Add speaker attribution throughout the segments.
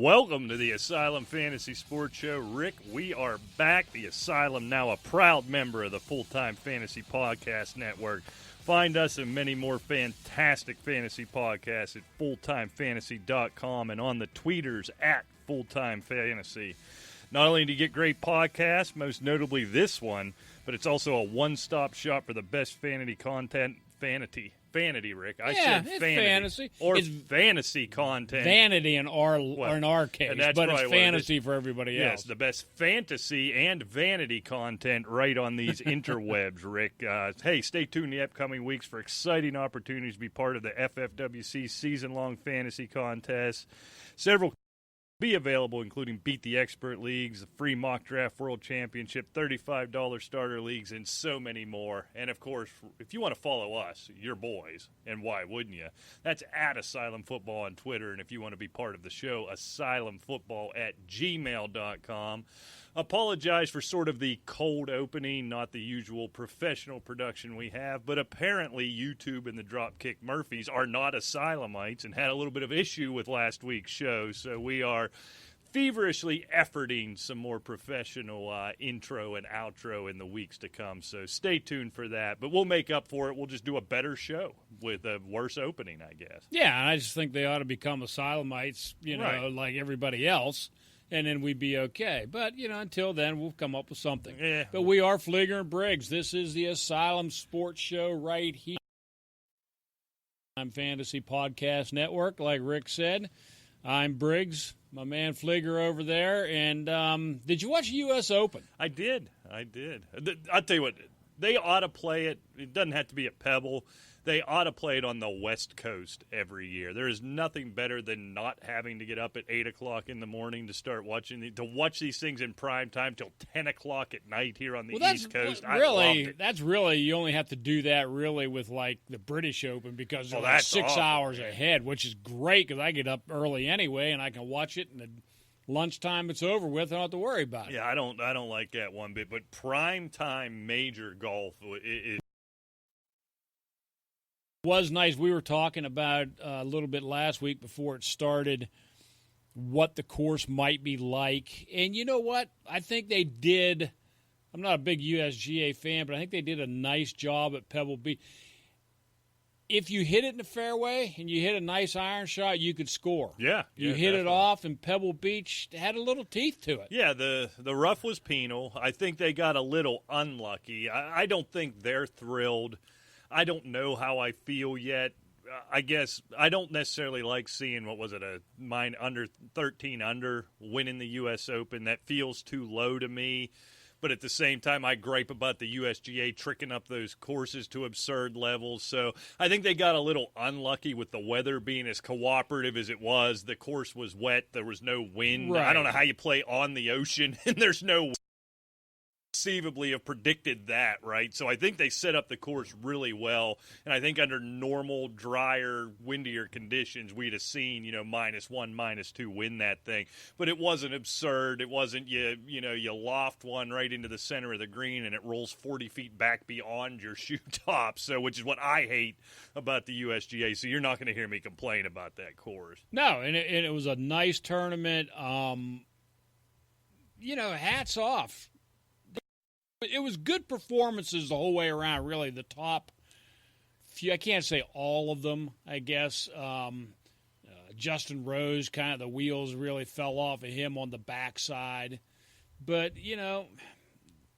Speaker 1: Welcome to the Asylum Fantasy Sports Show. Rick, we are back. The Asylum, now a proud member of the Full-Time Fantasy Podcast Network. Find us and many more fantastic fantasy podcasts at fulltimefantasy.com and on the tweeters at fulltimefantasy. Not only do you get great podcasts, most notably this one, but it's also a one-stop shop for the best fantasy content. Vanity, Rick. I said
Speaker 2: fantasy.
Speaker 1: Or
Speaker 2: it's
Speaker 1: fantasy content.
Speaker 2: Vanity in our case, but it's fantasy for everybody else.
Speaker 1: Yes, the best fantasy and vanity content right on these interwebs, Rick. Hey, stay tuned in the upcoming weeks for exciting opportunities to be part of the FFWC season-long fantasy contest. Several be available, including Beat the Expert Leagues, the free Mock Draft World Championship, $35 starter leagues, and so many more. And, of course, if you want to follow us, your boys, and why wouldn't you, that's at Asylum Football on Twitter. And if you want to be part of the show, asylumfootball@gmail.com. Apologize for sort of the cold opening, not the usual professional production we have, but apparently YouTube and the Dropkick Murphys are not Asylumites and had a little bit of issue with last week's show, so we are feverishly efforting some more professional intro and outro in the weeks to come, so stay tuned for that. But we'll make up for it. We'll just do a better show with a worse opening, I guess.
Speaker 2: Yeah, and I just think they ought to become Asylumites,
Speaker 1: Right.
Speaker 2: like everybody else. And then we'd be okay. But, until then, we'll come up with something.
Speaker 1: Yeah.
Speaker 2: But we are Fleeger and Briggs. This is the Asylum Sports Show right here. I'm Fantasy Podcast Network, like Rick said. I'm Briggs, my man Fleeger over there. And did you watch U.S. Open?
Speaker 1: I did. I'll tell you what, they ought to play it. It doesn't have to be at Pebble. They ought to play it on the West Coast every year. There is nothing better than not having to get up at 8 o'clock in the morning to start watching to watch these things in prime time till 10 o'clock at night here on the East Coast. I loved it.
Speaker 2: That's really, you only have to do that really with, like, the British Open because they're
Speaker 1: that's
Speaker 2: 6
Speaker 1: awful,
Speaker 2: hours
Speaker 1: man.
Speaker 2: ahead, which is great because I get up early anyway and I can watch it, and the lunchtime it's over with, I don't have to worry about it.
Speaker 1: Yeah, I don't like that one bit. But prime time major golf is.
Speaker 2: Was nice. We were talking about a little bit last week before it started what the course might be like. And you know what? I think they did. I'm not a big USGA fan, but I think they did a nice job at Pebble Beach. If you hit it in the fairway and you hit a nice iron shot, you could score.
Speaker 1: Yeah.
Speaker 2: You hit it off, and Pebble Beach had a little teeth to it.
Speaker 1: Yeah, the rough was penal. I think they got a little unlucky. I don't think they're thrilled. I don't know how I feel yet. I guess I don't necessarily like seeing, under 13 under winning the U.S. Open. That feels too low to me. But at the same time, I gripe about the USGA tricking up those courses to absurd levels. So I think they got a little unlucky with the weather being as cooperative as it was. The course was wet. There was no wind.
Speaker 2: Right.
Speaker 1: I don't know how you play on the ocean and there's no wind. Conceivably have predicted that, right? So I think they set up the course really well, and I think under normal, drier, windier conditions, we'd have seen, -1, -2 win that thing. But it wasn't absurd. It wasn't you loft one right into the center of the green and it rolls 40 feet back beyond your shoe top. So, which is what I hate about the USGA. So you're not going to hear me complain about that course.
Speaker 2: No, and it was a nice tournament. Hats off. It was good performances the whole way around, really. The top few, I can't say all of them, I guess. Justin Rose, kind of the wheels really fell off of him on the backside. But, in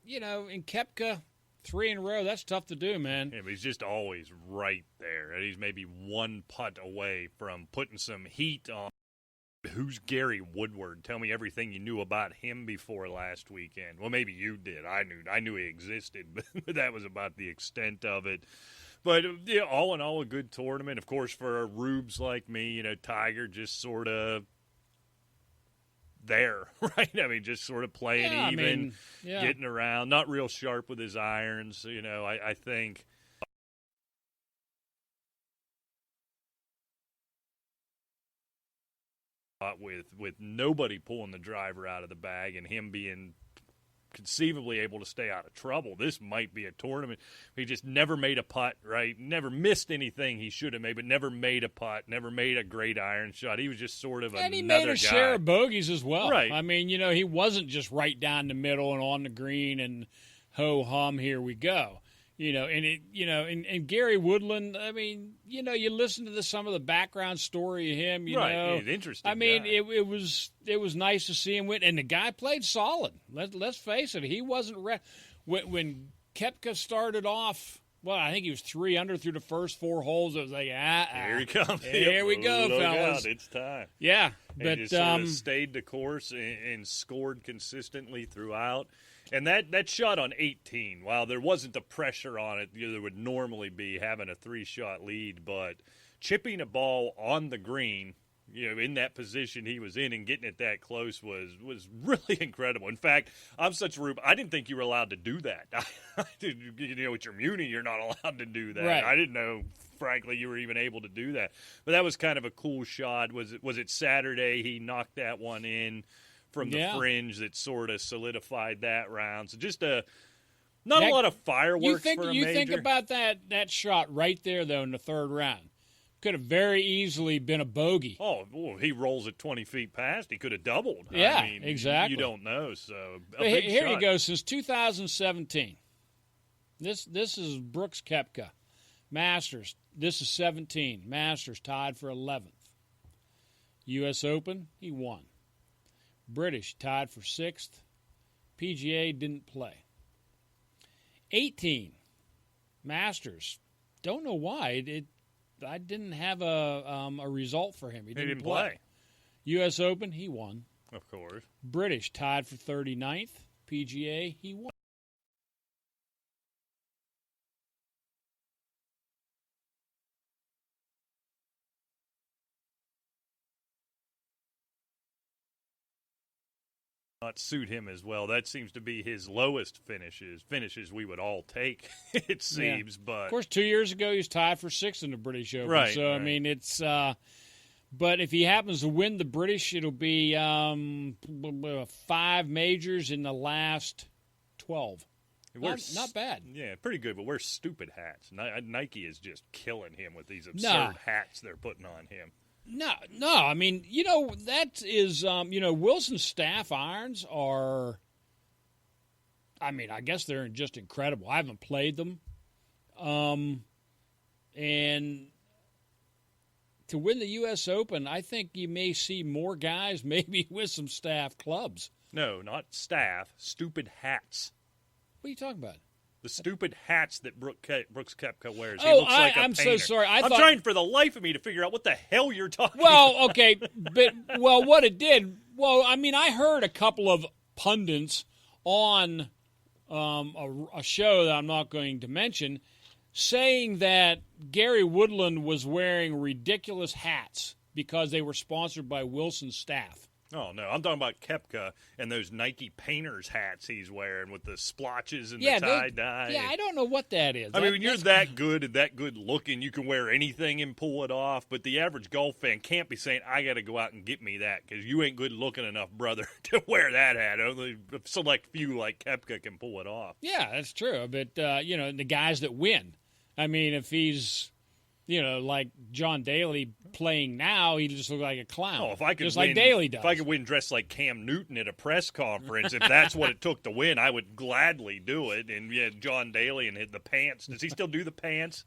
Speaker 2: Koepka, 3 in a row, that's tough to do, man.
Speaker 1: Yeah, but he's just always right there. He's maybe one putt away from putting some heat on. Who's Gary Woodward? Tell me everything you knew about him before last weekend. Well, maybe you did. I knew he existed, but that was about the extent of it. But all in all, a good tournament. Of course, for rubes like me, Tiger just sort of there, right? I mean, just sort of playing getting around, not real sharp with his irons. I think. With nobody pulling the driver out of the bag and him being conceivably able to stay out of trouble. This might be a tournament. He just never made a putt, right? Never missed anything he should have made, but never made a putt, never made a great iron shot. He was just sort of
Speaker 2: and
Speaker 1: another guy.
Speaker 2: he made a share of bogeys as well.
Speaker 1: Right.
Speaker 2: I mean, he wasn't just right down the middle and on the green and ho-hum, here we go. And Gary Woodland, I mean, you listen to some of the background story of him,
Speaker 1: right. He's interesting.
Speaker 2: I mean,
Speaker 1: guy.
Speaker 2: it was nice to see him win, and the guy played solid. Let's face it, he wasn't when Koepka started off. Well, I think he was 3 under through the first 4 holes. It was like,
Speaker 1: here he comes.
Speaker 2: Here we go,
Speaker 1: Look
Speaker 2: fellas.
Speaker 1: out, it's time.
Speaker 2: Yeah,
Speaker 1: And just sort of stayed the course and scored consistently throughout. And that shot on 18, while there wasn't the pressure on it there would normally be having a 3-shot lead, but chipping a ball on the green, in that position he was in and getting it that close was really incredible. In fact, I'm such a rube. I didn't think you were allowed to do that. With your muni, you're not allowed to do that.
Speaker 2: Right.
Speaker 1: I didn't know, frankly, you were even able to do that. But that was kind of a cool shot. Was it Saturday? He knocked that one in from the fringe that sort of solidified that round. So just a lot of fireworks for a major.
Speaker 2: You think about that shot right there, though, in the third round. Could have very easily been a bogey.
Speaker 1: Oh, well, he rolls it 20 feet past. He could have doubled.
Speaker 2: Yeah,
Speaker 1: I mean,
Speaker 2: exactly.
Speaker 1: You don't know. So
Speaker 2: here you go. Since 2017, this is Brooks Koepka. Masters, this is 17. Masters tied for 11th. U.S. Open, he won. British tied for 6th. PGA didn't play. 18. Masters. Don't know why. I didn't have a result for him. He didn't play. U.S. Open, he won.
Speaker 1: Of course.
Speaker 2: British tied for 39th. PGA, he won.
Speaker 1: Not suit him as well. That seems to be his lowest finishes we would all take, it seems.
Speaker 2: Yeah.
Speaker 1: But
Speaker 2: of course, 2 years ago he was tied for 6th in the British Open.
Speaker 1: Right.
Speaker 2: So I mean, it's. But if he happens to win the British, it'll be 5 majors in the last 12. Not bad.
Speaker 1: Yeah, pretty good. But wear stupid hats. Nike is just killing him with these absurd hats they're putting on him.
Speaker 2: No. I mean, that is, Wilson's staff irons are, I mean, I guess they're just incredible. I haven't played them. And to win the U.S. Open, I think you may see more guys maybe with some staff clubs.
Speaker 1: No, not staff. Stupid hats.
Speaker 2: What are you talking about?
Speaker 1: The stupid hats that Brooks Koepka wears.
Speaker 2: He looks like I'm so sorry.
Speaker 1: I'm trying for the life of me to figure out what the hell you're talking about.
Speaker 2: Well, okay, but what it did. Well, I mean, I heard a couple of pundits on a show that I'm not going to mention saying that Gary Woodland was wearing ridiculous hats because they were sponsored by Wilson's staff.
Speaker 1: Oh, no. I'm talking about Koepka and those Nike painter's hats he's wearing with the splotches and the tie-dye.
Speaker 2: Yeah, I don't know what that is.
Speaker 1: I mean, when you're that good and that good looking, you can wear anything and pull it off. But the average golf fan can't be saying, I got to go out and get me that because you ain't good looking enough, brother, to wear that hat. Only a select few like Koepka can pull it off.
Speaker 2: Yeah, that's true. But, the guys that win. I mean, if he's... like John Daly playing now, he just looks like a clown.
Speaker 1: Oh, if I could
Speaker 2: just
Speaker 1: win,
Speaker 2: like Daly does.
Speaker 1: If I could win dressed like Cam Newton at a press conference, if that's what it took to win, I would gladly do it. And yeah, John Daly and the pants. Does he still do the pants?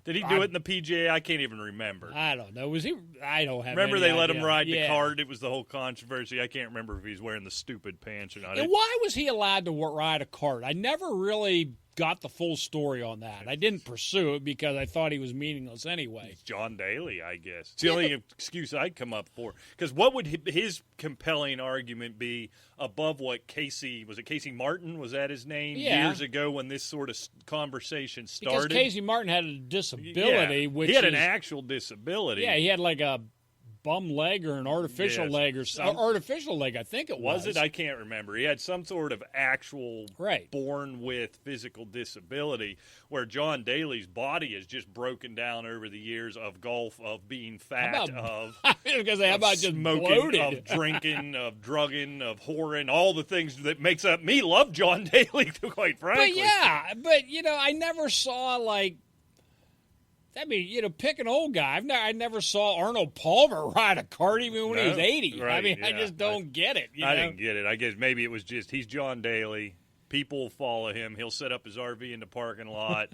Speaker 1: Did he do it in the PGA? I can't even remember.
Speaker 2: I don't know. Was he? I don't have.
Speaker 1: Remember
Speaker 2: any
Speaker 1: they let
Speaker 2: idea.
Speaker 1: him ride the cart? It was the whole controversy. I can't remember if he's wearing the stupid pants or not.
Speaker 2: And why was he allowed to ride a cart? I never really got the full story on that. I didn't pursue it because I thought he was meaningless anyway.
Speaker 1: It's John Daly, I guess. It's the only excuse I'd come up for. Because what would his compelling argument be above what Casey Martin, was that his name, years ago when this sort of conversation started?
Speaker 2: Because Casey Martin had a disability.
Speaker 1: Yeah,
Speaker 2: which
Speaker 1: he had an actual disability.
Speaker 2: Yeah, he had like a bum leg or an artificial leg or something. Artificial leg, I think it was.
Speaker 1: Was it? I can't remember. He had some sort of actual born with physical disability where John Daly's body is just broken down over the years of golf, of being fat, of
Speaker 2: how about just
Speaker 1: smoking,
Speaker 2: bloated?
Speaker 1: of drinking, of drugging, of whoring, all the things that makes up me love John Daly, quite frankly.
Speaker 2: But I never saw pick an old guy. I never saw Arnold Palmer ride a cart even when he was 80.
Speaker 1: Right,
Speaker 2: I just don't get it.
Speaker 1: I didn't get it. I guess maybe it was just he's John Daly. People will follow him. He'll set up his RV in the parking lot.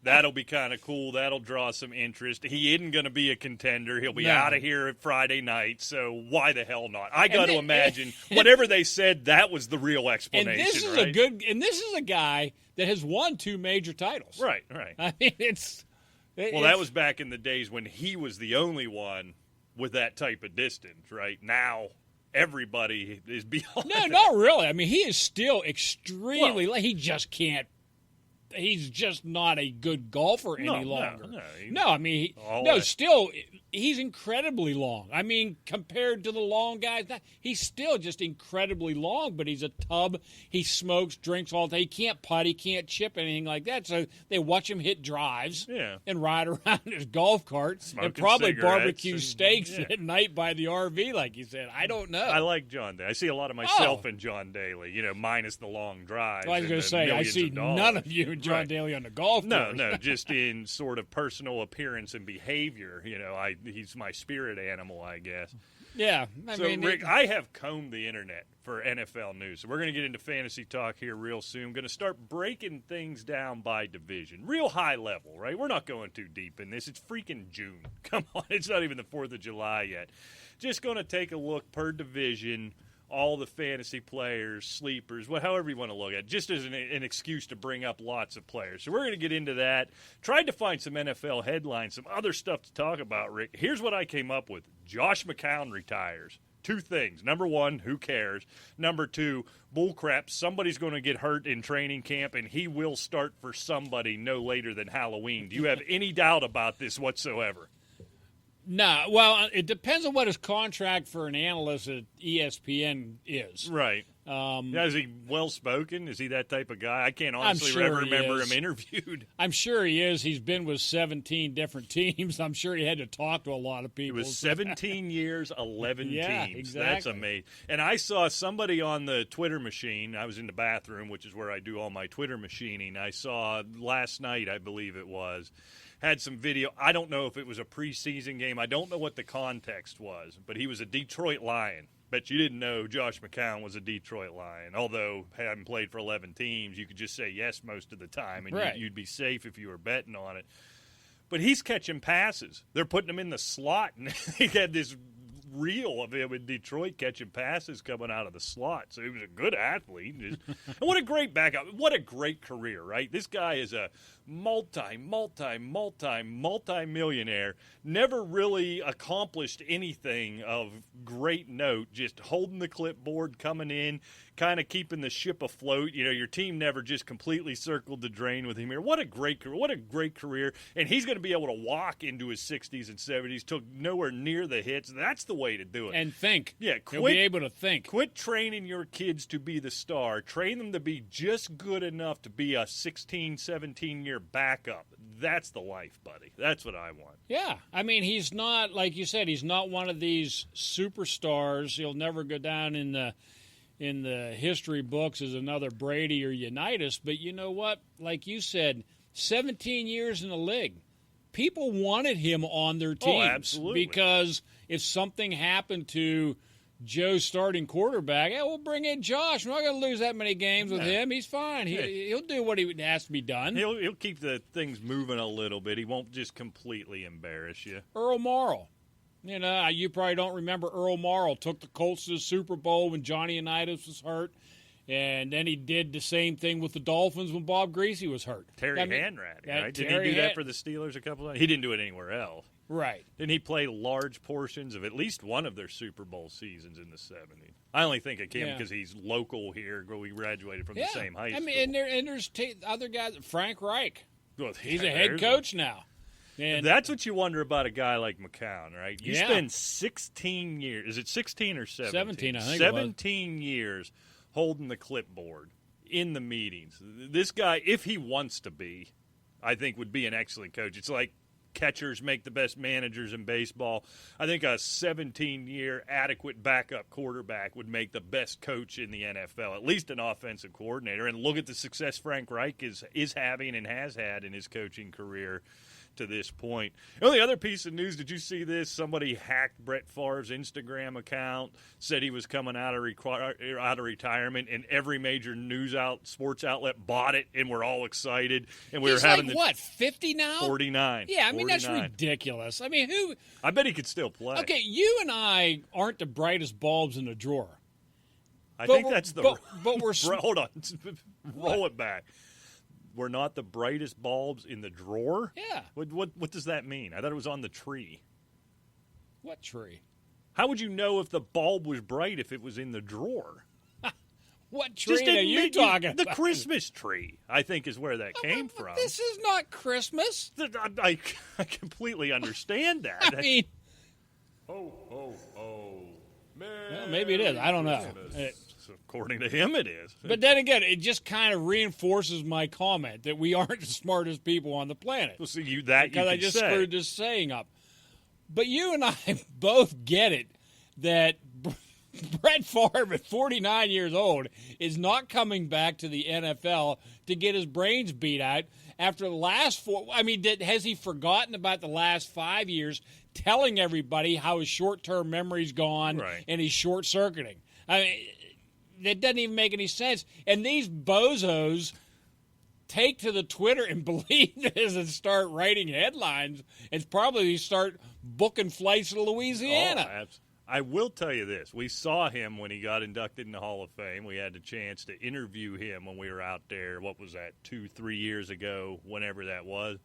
Speaker 1: That'll be kind of cool. That'll draw some interest. He isn't going to be a contender. He'll be out of here at Friday night, so why the hell not? I got to imagine whatever they said, that was the real explanation.
Speaker 2: And this is a guy that has won 2 major titles.
Speaker 1: Right.
Speaker 2: I mean,
Speaker 1: that was back in the days when he was the only one with that type of distance, right? Now everybody is beyond.
Speaker 2: No, not really. I mean, he is still extremely. He just can't. He's just not a good golfer any longer. I mean, still, he's incredibly long. I mean, compared to the long guys, he's still just incredibly long, but he's a tub. He smokes, drinks all day. He can't putt. He can't chip, anything like that. So they watch him hit drives and ride around his golf cart and probably barbecue steaks at night by the RV, like you said. I don't know.
Speaker 1: I like John Daly. I see a lot of myself in John Daly, minus the long drives.
Speaker 2: I was going to say, I see none of you in John Daly on the golf course.
Speaker 1: No, just in sort of personal appearance and behavior. He's my spirit animal, I guess.
Speaker 2: Yeah.
Speaker 1: Rick, I have combed the internet for NFL news. So we're going to get into fantasy talk here real soon. Going to start breaking things down by division. Real high level, right? We're not going too deep in this. It's freaking June. Come on. It's not even the 4th of July yet. Just going to take a look per division, all the fantasy players, sleepers, however you want to look at it, just as an excuse to bring up lots of players. So we're going to get into that. Tried to find some NFL headlines, some other stuff to talk about, Rick. Here's what I came up with. Josh McCown retires. 2 things. Number 1, who cares? Number 2, bullcrap. Somebody's going to get hurt in training camp, and he will start for somebody no later than Halloween. Do you have any doubt about this whatsoever?
Speaker 2: No, well, it depends on what his contract for an analyst at ESPN is.
Speaker 1: Right. Is he well-spoken? Is he that type of guy? I can't honestly remember him interviewed.
Speaker 2: I'm sure he is. He's been with 17 different teams. I'm sure he had to talk to a lot of people.
Speaker 1: It was 17 years, 11 teams.
Speaker 2: Exactly.
Speaker 1: That's amazing. And I saw somebody on the Twitter machine. I was in the bathroom, which is where I do all my Twitter machining. I saw last night, I believe it was, had some video. I don't know if it was a preseason game. I don't know what the context was, but he was a Detroit Lion. Bet you didn't know Josh McCown was a Detroit Lion. Although, having played for 11 teams, you could just say yes most of the time, and you'd be safe if you were betting on it. But he's catching passes. They're putting him in the slot, and he had this reel of him in Detroit catching passes coming out of the slot. So he was a good athlete. And what a great backup. What a great career, right? This guy is a multi-millionaire. Never really accomplished anything of great note, just holding the clipboard, coming in, kind of keeping the ship afloat. Your team never just completely circled the drain with him here. What a great career. And he's going to be able to walk into his 60s and 70s, took nowhere near the hits. That's the way to do it.
Speaker 2: And think.
Speaker 1: Yeah,
Speaker 2: he'll be able to think.
Speaker 1: Quit training your kids to be the star. Train them to be just good enough to be a 16, 17-year backup. That's the life, buddy. That's what I want.
Speaker 2: Yeah. I mean, he's not, like you said, he's not one of these superstars. He'll never go down in the history books as another Brady or Unitas. But you know what? Like you said, 17 years in the league. People wanted him on their teams.
Speaker 1: Oh, absolutely.
Speaker 2: Because if something happened to Joe's starting quarterback, we'll bring in Josh. We're not going to lose that many games with him. He's fine. He'll do what he has to be done.
Speaker 1: He'll keep the things moving a little bit. He won't just completely embarrass you.
Speaker 2: Earl Morrall. You probably don't remember Earl Morrall took the Colts to the Super Bowl when Johnny Unitas was hurt. And then he did the same thing with the Dolphins when Bob Greasy was hurt.
Speaker 1: Hanratty, right? Didn't he do that for the Steelers a couple of times? He didn't do it anywhere else.
Speaker 2: Right.
Speaker 1: Didn't he play large portions of at least one of their Super Bowl seasons in the 70s? I only think of him because he's local here. We graduated from the same high school.
Speaker 2: And there's other guys. Frank Reich.
Speaker 1: Well,
Speaker 2: he's a head coach now. And
Speaker 1: that's what you wonder about a guy like McCown, right? You
Speaker 2: Yeah.
Speaker 1: spend 16 years. Is it 16 or 17?
Speaker 2: 17, I think
Speaker 1: 17 years holding the clipboard in the meetings. This guy, if he wants to be, I think would be an excellent coach. It's like catchers make the best managers in baseball. I think a 17-year adequate backup quarterback would make the best coach in the NFL, at least an offensive coordinator. And look at the success Frank Reich is having and has had in his coaching career to this point. The only other piece of news, did you see this? Somebody hacked Brett Favre's Instagram account, said he was coming out of retirement, and every major sports outlet bought it, and we're all excited. And we
Speaker 2: he's
Speaker 1: were having
Speaker 2: like, what, 50 now?
Speaker 1: 49.
Speaker 2: Yeah, I mean,
Speaker 1: 49.
Speaker 2: that's ridiculous. I mean, who?
Speaker 1: I bet he could still play.
Speaker 2: Okay, you and I aren't the brightest bulbs in the drawer.
Speaker 1: I think that's the.
Speaker 2: But we're.
Speaker 1: Hold on. Roll it back. We're not the brightest bulbs in the drawer?
Speaker 2: Yeah.
Speaker 1: What does that mean? I thought it was on the tree.
Speaker 2: What tree?
Speaker 1: How would you know if the bulb was bright if it was in the drawer?
Speaker 2: What tree are you talking
Speaker 1: the
Speaker 2: about?
Speaker 1: The Christmas tree, I think, is where that came from.
Speaker 2: This is not Christmas.
Speaker 1: I completely understand that.
Speaker 2: I mean,
Speaker 1: ho, ho, ho.
Speaker 2: Well, maybe it is. I don't know.
Speaker 1: According to him, it is.
Speaker 2: But then again, it just kind of reinforces my comment that we aren't the smartest people on the planet.
Speaker 1: Well, see,
Speaker 2: because I just screwed this saying up. But you and I both get it that Brett Favre, at 49 years old, is not coming back to the NFL to get his brains beat out after the last four. I mean, has he forgotten about the last 5 years telling everybody how his short-term memory's gone and he's short-circuiting? I mean, that doesn't even make any sense. And these bozos take to the Twitter and believe this and start writing headlines and probably start booking flights to Louisiana.
Speaker 1: Oh, I will tell you this. We saw him when he got inducted in the Hall of Fame. We had the chance to interview him when we were out there, what was that, 2-3 years ago, whenever that was.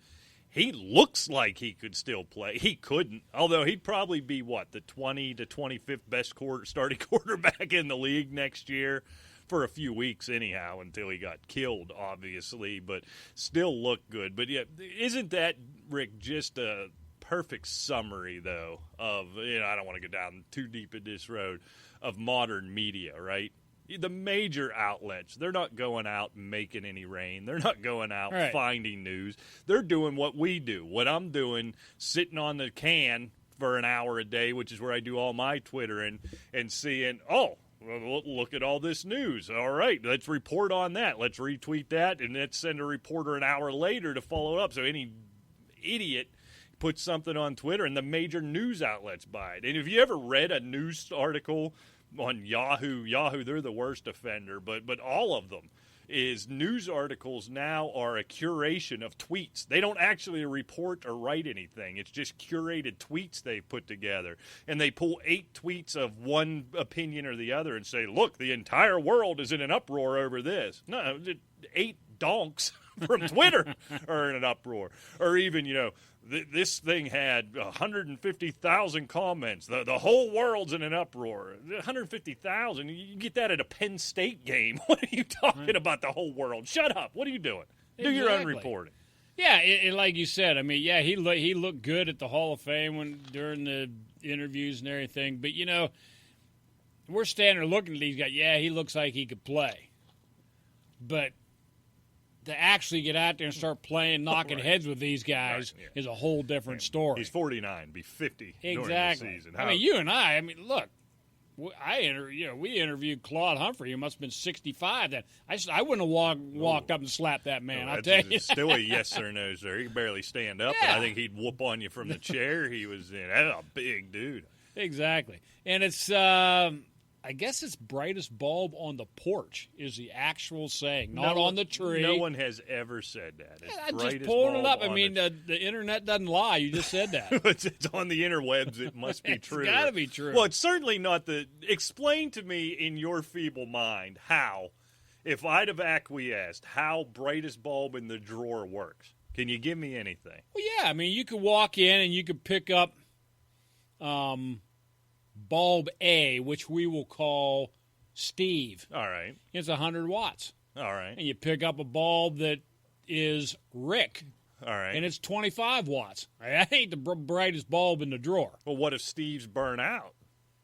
Speaker 1: He looks like he could still play. He couldn't, although he'd probably be, the 20 to 25th best starting quarterback in the league next year for a few weeks anyhow until he got killed, obviously, but still looked good. But, yeah, isn't that, Rick, just a perfect summary, though, of, I don't want to go down too deep in this road, of modern media, right? The major outlets, they're not going out and making any rain. They're not going out finding news. They're doing what we do, what I'm doing, sitting on the can for an hour a day, which is where I do all my Twittering, and seeing, look at all this news. All right, let's report on that. Let's retweet that, and let's send a reporter an hour later to follow it up. So any idiot puts something on Twitter, and the major news outlets buy it. And if you ever read a news article on Yahoo, they're the worst offender, but all of them is news articles now are a curation of tweets. They don't actually report or write anything. It's just curated tweets they put together. And they pull 8 tweets of one opinion or the other and say, look, the entire world is in an uproar over this. No, 8 donks from Twitter are in an uproar. Or even, this thing had 150,000 comments. The whole world's in an uproar. 150,000? You get that at a Penn State game. What are you talking about, the whole world? Shut up. What are you doing? Do your own reporting.
Speaker 2: Yeah, like you said, I mean, yeah, he looked good at the Hall of Fame during the interviews and everything. But, we're standing there looking at these guys. Yeah, he looks like he could play. But to actually get out there and start playing, knocking heads with these guys is a whole different story.
Speaker 1: He's 49, be 50 during the season.
Speaker 2: I mean, you and I mean, look, we interviewed Claude Humphrey, who must have been 65 then. I wouldn't have walked up and slapped that man, I'll tell you.
Speaker 1: Still a yes or no, sir. He could barely stand up, and I think he'd whoop on you from the chair he was in. That's a big dude.
Speaker 2: Exactly. And it's I guess it's brightest bulb on the porch is the actual saying, not on the tree.
Speaker 1: No one has ever said that.
Speaker 2: I just pulled it up. I mean, the internet doesn't lie. You just said that.
Speaker 1: It's on the interwebs. It must be true.
Speaker 2: It's got to be true.
Speaker 1: Well, it's certainly not explain to me in your feeble mind how, if I'd have acquiesced, how brightest bulb in the drawer works. Can you give me anything?
Speaker 2: Well, yeah. I mean, you could walk in and you could pick up bulb A, which we will call Steve.
Speaker 1: All right.
Speaker 2: It's 100 watts.
Speaker 1: All right.
Speaker 2: And you pick up a bulb that is Rick.
Speaker 1: All right.
Speaker 2: And it's 25 watts. That ain't the brightest bulb in the drawer.
Speaker 1: Well, what if Steve's burnt out?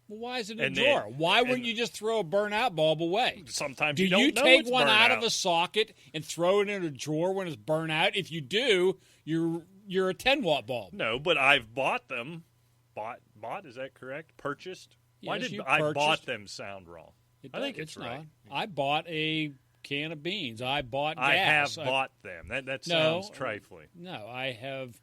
Speaker 2: Well, why is it in a drawer? Why wouldn't you just throw a burnt-out bulb away?
Speaker 1: Sometimes
Speaker 2: do
Speaker 1: you don't
Speaker 2: you
Speaker 1: know
Speaker 2: take
Speaker 1: it's
Speaker 2: one
Speaker 1: burnt
Speaker 2: out of a socket and throw it in a drawer when it's burnt out? If you do, you're a 10-watt bulb.
Speaker 1: No, but I've bought them. Bought, is that correct? Purchased? Why
Speaker 2: Yes,
Speaker 1: did
Speaker 2: you
Speaker 1: I
Speaker 2: purchased.
Speaker 1: bought them sound wrong? I think it's right.
Speaker 2: Not. I bought a can of beans. I bought gas.
Speaker 1: I have bought them. That sounds trifling.
Speaker 2: No, I have.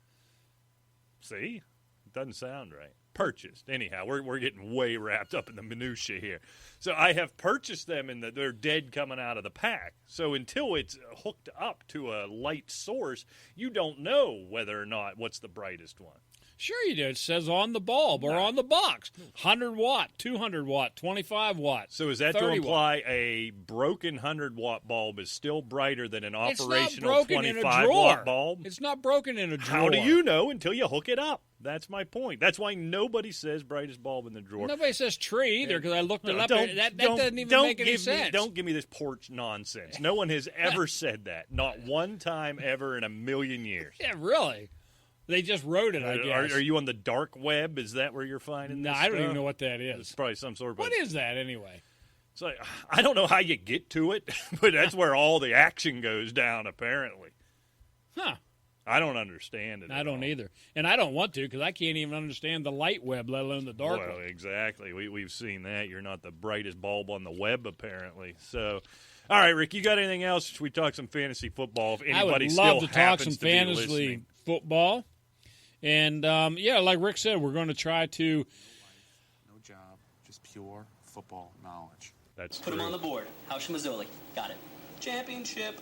Speaker 1: See? It doesn't sound right. Purchased. Anyhow, we're getting way wrapped up in the minutia here. So I have purchased them, and they're dead coming out of the pack. So until it's hooked up to a light source, you don't know whether or not what's the brightest one.
Speaker 2: Sure you do. It says on the bulb or on the box. 100 watt, 200 watt, 25 watt.
Speaker 1: So is that to imply a broken 100-watt bulb is still brighter than an operational 25-watt bulb?
Speaker 2: It's not broken in a drawer.
Speaker 1: How do you know until you hook it up? That's my point. That's why nobody says brightest bulb in the drawer.
Speaker 2: Nobody says tree either because I looked it up. That doesn't even make any sense.
Speaker 1: Don't give me this porch nonsense. No one has ever said that. Not one time ever in a million years.
Speaker 2: Yeah, really? They just wrote it, I guess.
Speaker 1: Are you on the dark web? Is that where you're finding this
Speaker 2: I don't even know what that is.
Speaker 1: It's probably some sort of...
Speaker 2: What is that, anyway?
Speaker 1: It's like, I don't know how you get to it, but that's where all the action goes down, apparently.
Speaker 2: Huh.
Speaker 1: I don't understand it.
Speaker 2: I don't either. And I don't want to because I can't even understand the light web, let alone the dark web.
Speaker 1: Well, exactly. We've seen that. You're not the brightest bulb on the web, apparently. So... All right, Rick, you got anything else? Should we talk some fantasy football? If anybody
Speaker 2: I would love to
Speaker 1: still
Speaker 2: talk some fantasy football. And, like Rick said, we're going to try to...
Speaker 3: No job, just pure football knowledge.
Speaker 1: That's
Speaker 4: Put him on the board. House Mazzoli. Got it. Championship.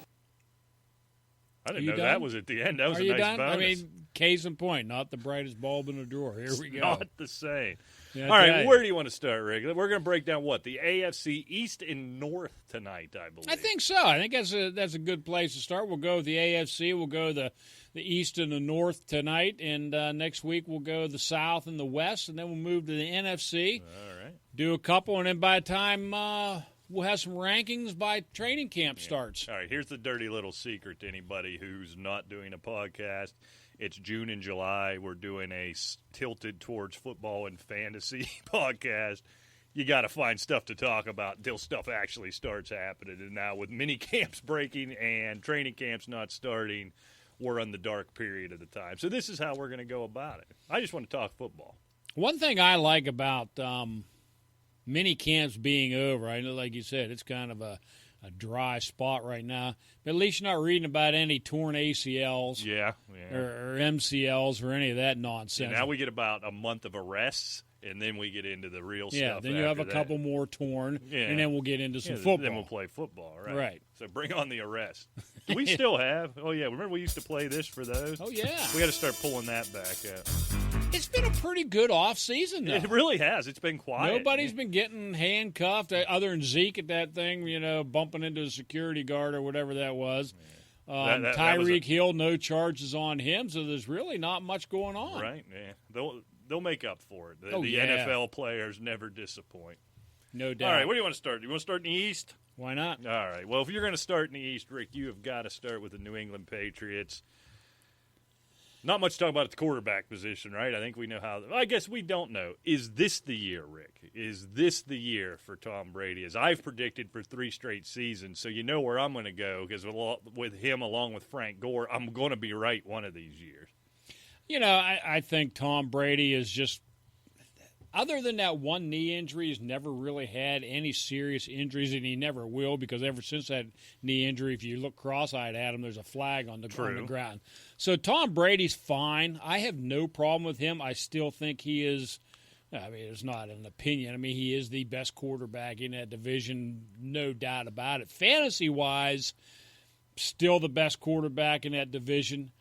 Speaker 1: I didn't know that was at the end. That was a nice bonus.
Speaker 2: I mean, case in point, not the brightest bulb in the drawer. Here we go.
Speaker 1: Not the same.
Speaker 2: Yeah,
Speaker 1: all right, where do you want to start, Rick? We're going to break down what? The AFC East and North tonight, I believe.
Speaker 2: I think so. I think that's a good place to start. We'll go with the AFC. We'll go the East and the North tonight. And next week we'll go the South and the West. And then we'll move to the NFC.
Speaker 1: All right.
Speaker 2: Do a couple. And then by the time we'll have some rankings by training camp starts.
Speaker 1: All right, here's the dirty little secret to anybody who's not doing a podcast. It's June and July. We're doing a tilted towards football and fantasy podcast. You got to find stuff to talk about until stuff actually starts happening. And now with mini camps breaking and training camps not starting, we're on the dark period of the time. So this is how we're going to go about it. I just want to talk football.
Speaker 2: One thing I like about mini camps being over, I know, like you said, it's kind of a dry spot right now. But at least you're not reading about any torn ACLs or MCLs or any of that nonsense.
Speaker 1: Now we get about a month of arrests, and then we get into the real stuff.
Speaker 2: Yeah, then you have a couple more torn, and then we'll get into some football.
Speaker 1: Then we'll play football, right?
Speaker 2: Right.
Speaker 1: So bring on the arrest. Do we still have? Oh, yeah. Remember we used to play this for those?
Speaker 2: Oh, yeah.
Speaker 1: We got to start pulling that back out.
Speaker 2: It's been a pretty good off season, though.
Speaker 1: It really has. It's been quiet.
Speaker 2: Nobody's been getting handcuffed other than Zeke at that thing, bumping into a security guard or whatever that was. Tyreek Hill, no charges on him, so there's really not much going on.
Speaker 1: Right, yeah. They'll make up for it. The NFL players never disappoint.
Speaker 2: No doubt.
Speaker 1: All right, what do you want to start? Do you want to start in the East?
Speaker 2: Why not?
Speaker 1: All right. Well, if you're going to start in the East, Rick, you have got to start with the New England Patriots. Not much to talk about at the quarterback position, right? I think we know how. I guess we don't know. Is this the year, Rick? Is this the year for Tom Brady? As I've predicted for 3 straight seasons, so you know where I'm going to go, because with him along with Frank Gore, I'm going to be right one of these years.
Speaker 2: I think Tom Brady is just, other than that one knee injury, he's never really had any serious injuries, and he never will, because ever since that knee injury, if you look cross-eyed at him, there's a flag on the ground. So Tom Brady's fine. I have no problem with him. I still think he is, it's not an opinion. He is the best quarterback in that division, no doubt about it. Fantasy-wise, still the best quarterback in that division.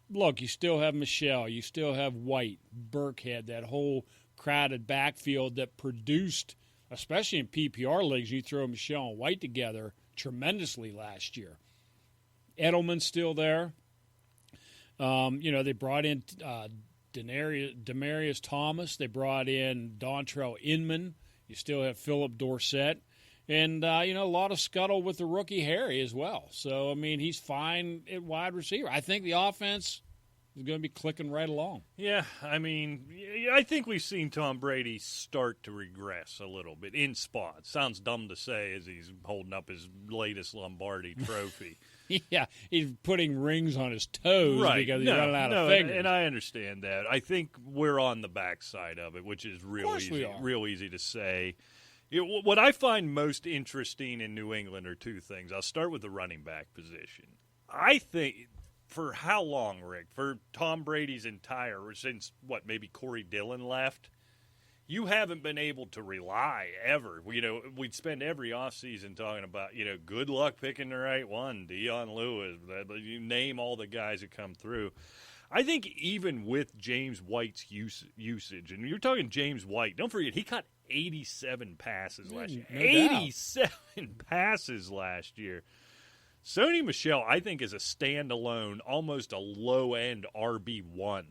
Speaker 2: Look, you still have Michelle. You still have White, Burkhead, that whole crowded backfield that produced, especially in PPR leagues, you throw Michelle and White together tremendously last year. Edelman's still there. They brought in Demaryius Thomas. They brought in Dontrell Inman. You still have Philip Dorsett. And, a lot of scuttle with the rookie Harry as well. So, I mean, he's fine at wide receiver. I think the offense is going to be clicking right along.
Speaker 1: Yeah, I mean, I think we've seen Tom Brady start to regress a little bit in spots. Sounds dumb to say as he's holding up his latest Lombardi trophy.
Speaker 2: Yeah, he's putting rings on his toes because he's running out of fingers.
Speaker 1: And I understand that. I think we're on the backside of it, which is real easy to say. What I find most interesting in New England are two things. I'll start with the running back position. I think for how long, Rick? For Tom Brady's entire, since maybe Corey Dillon left, you haven't been able to rely ever. We'd spend every offseason talking about, good luck picking the right one, Dion Lewis, you name all the guys who come through. I think even with James White's usage, and you're talking James White, don't forget, he caught 87 passes last year.
Speaker 2: No
Speaker 1: 87 passes last year. Sony Michel, I think, is a standalone, almost a low-end RB1,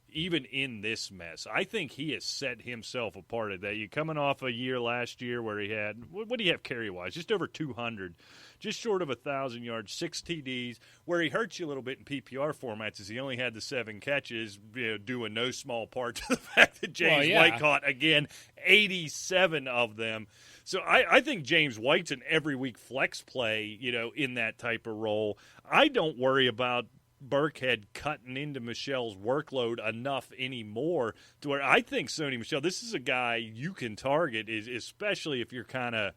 Speaker 1: even in this mess. I think he has set himself apart at that. You're coming off a year last year where he had, what did he have carry-wise? Just over 200, just short of 1,000 yards, 6 TDs. Where he hurts you a little bit in PPR formats is he only had the 7 catches, due in no small part to the fact that James White caught, again, 87 of them. So I think James White's an every week flex play, in that type of role. I don't worry about Burkhead cutting into Michel's workload enough anymore to where I think Sony Michel, this is a guy you can target, especially if you're kind of,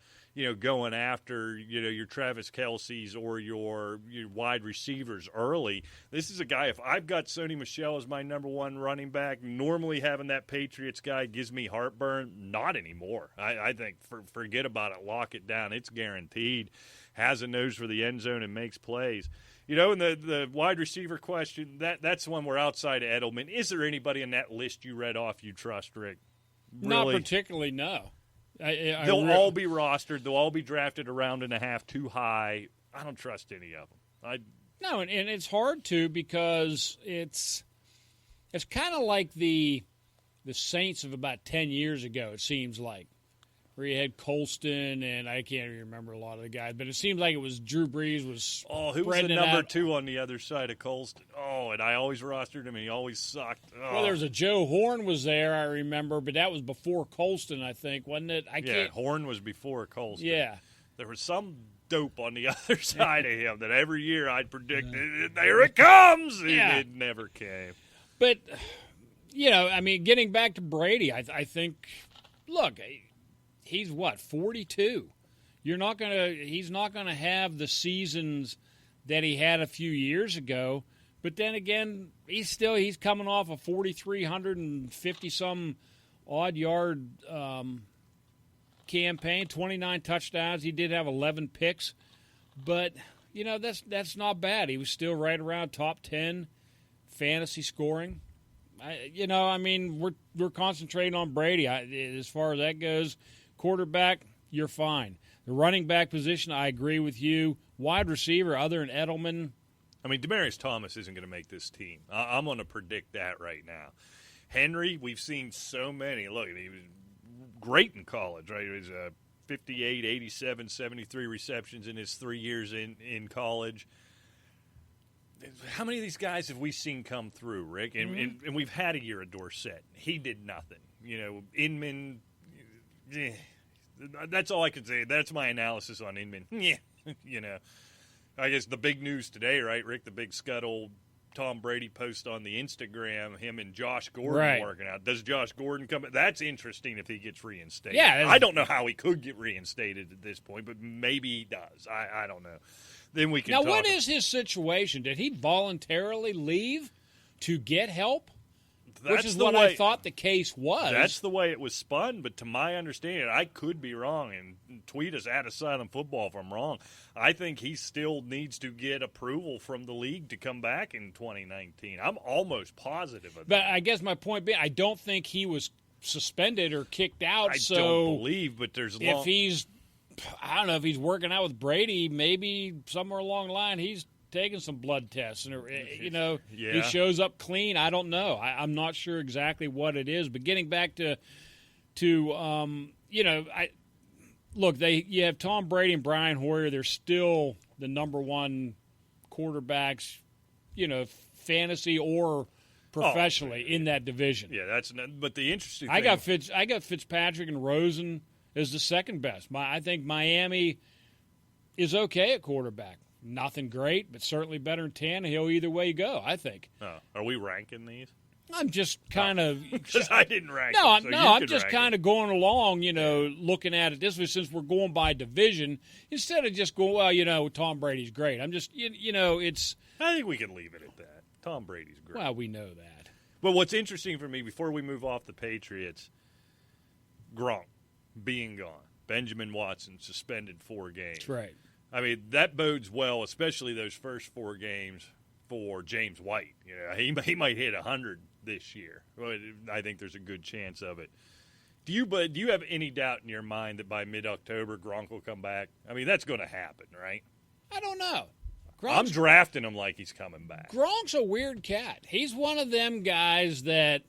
Speaker 1: going after, your Travis Kelce's or your wide receivers early. This is a guy, if I've got Sony Michel as my number one running back, normally having that Patriots guy gives me heartburn. Not anymore. I think forget about it. Lock it down. It's guaranteed. Has a nose for the end zone and makes plays. And the wide receiver question, that's one we're outside of Edelman. Is there anybody in that list you read off you trust, Rick? Really?
Speaker 2: Not particularly, no.
Speaker 1: They'll all be rostered. They'll all be drafted a round and a half too high. I don't trust any of them.
Speaker 2: No, and it's hard to because it's kind of like the Saints of about 10 years ago, it seems like, where you had Colston, and I can't even remember a lot of the guys, but it seems like it was Drew Brees was
Speaker 1: who was the number 2 on the other side of Colston? And I always rostered him, and he always sucked.
Speaker 2: Well, there was a Joe Horn was there, I remember, but that was before Colston, I think, wasn't it?
Speaker 1: Horn was before Colston.
Speaker 2: Yeah.
Speaker 1: There was some dope on the other side of him that every year I'd predict, there it comes, and it never came.
Speaker 2: But, getting back to Brady, I think, look, he's 42. He's not gonna have the seasons that he had a few years ago. But then again, he's coming off a 4,350 some odd yard campaign, 29 touchdowns. He did have 11 picks, but that's not bad. He was still right around top 10 fantasy scoring. We're concentrating on Brady. As far as that goes. Quarterback, you're fine. The running back position, I agree with you. Wide receiver, other than Edelman.
Speaker 1: Demaryius Thomas isn't going to make this team. I'm going to predict that right now. Henry, we've seen so many. Look, he was great in college, right? He was 58, 87, 73 receptions in his 3 years in college. How many of these guys have we seen come through, Rick? And we've had a year of Dorsett. He did nothing. Inman... That's all I can say. That's my analysis on Inman. I guess the big news today, right, Rick? The big scuttle Tom Brady post on the Instagram, him and Josh Gordon working out. Does Josh Gordon come? That's interesting if he gets reinstated.
Speaker 2: Yeah,
Speaker 1: I don't know how he could get reinstated at this point, but maybe he does. I don't know. Then we can
Speaker 2: now,
Speaker 1: talk.
Speaker 2: what is his situation? Did he voluntarily leave to get help? Which is what I thought the case was.
Speaker 1: That's the way it was spun, but to my understanding, I could be wrong, and tweet us at Asylum Football if I'm wrong. I think he still needs to get approval from the league to come back in 2019. I'm almost positive of that.
Speaker 2: But I guess my point being, I don't think he was suspended or kicked out.
Speaker 1: I don't believe, but there's
Speaker 2: if he's, I don't know, if he's working out with Brady, maybe somewhere along the line he's taking some blood tests, and he shows up clean. I don't know. I'm not sure exactly what it is. But getting back to look, you have Tom Brady and Brian Hoyer. They're still the number one quarterbacks, fantasy or professionally in that division.
Speaker 1: Yeah, but the interesting
Speaker 2: I
Speaker 1: thing,
Speaker 2: got Fitzpatrick and Rosen as the second best. I think Miami is okay at quarterback. Nothing great, but certainly better than Tannehill either way you go, I think.
Speaker 1: are we ranking these?
Speaker 2: I'm just kind of
Speaker 1: because I didn't rank.
Speaker 2: I'm just kind of going along, looking at it this way since we're going by division instead of just going, well, Tom Brady's great. I'm just, it's.
Speaker 1: I think we can leave it at that. Tom Brady's great.
Speaker 2: Well, we know that.
Speaker 1: But what's interesting for me before we move off the Patriots, Gronk being gone, Benjamin Watson suspended 4 games.
Speaker 2: That's right.
Speaker 1: I mean, that bodes well, especially those first 4 games for James White. He might hit 100 this year. I think there's a good chance of it. Do you have any doubt in your mind that by mid-October Gronk will come back? I mean, that's going to happen, right?
Speaker 2: I don't know.
Speaker 1: I'm drafting him like he's coming back.
Speaker 2: Gronk's a weird cat. He's one of them guys that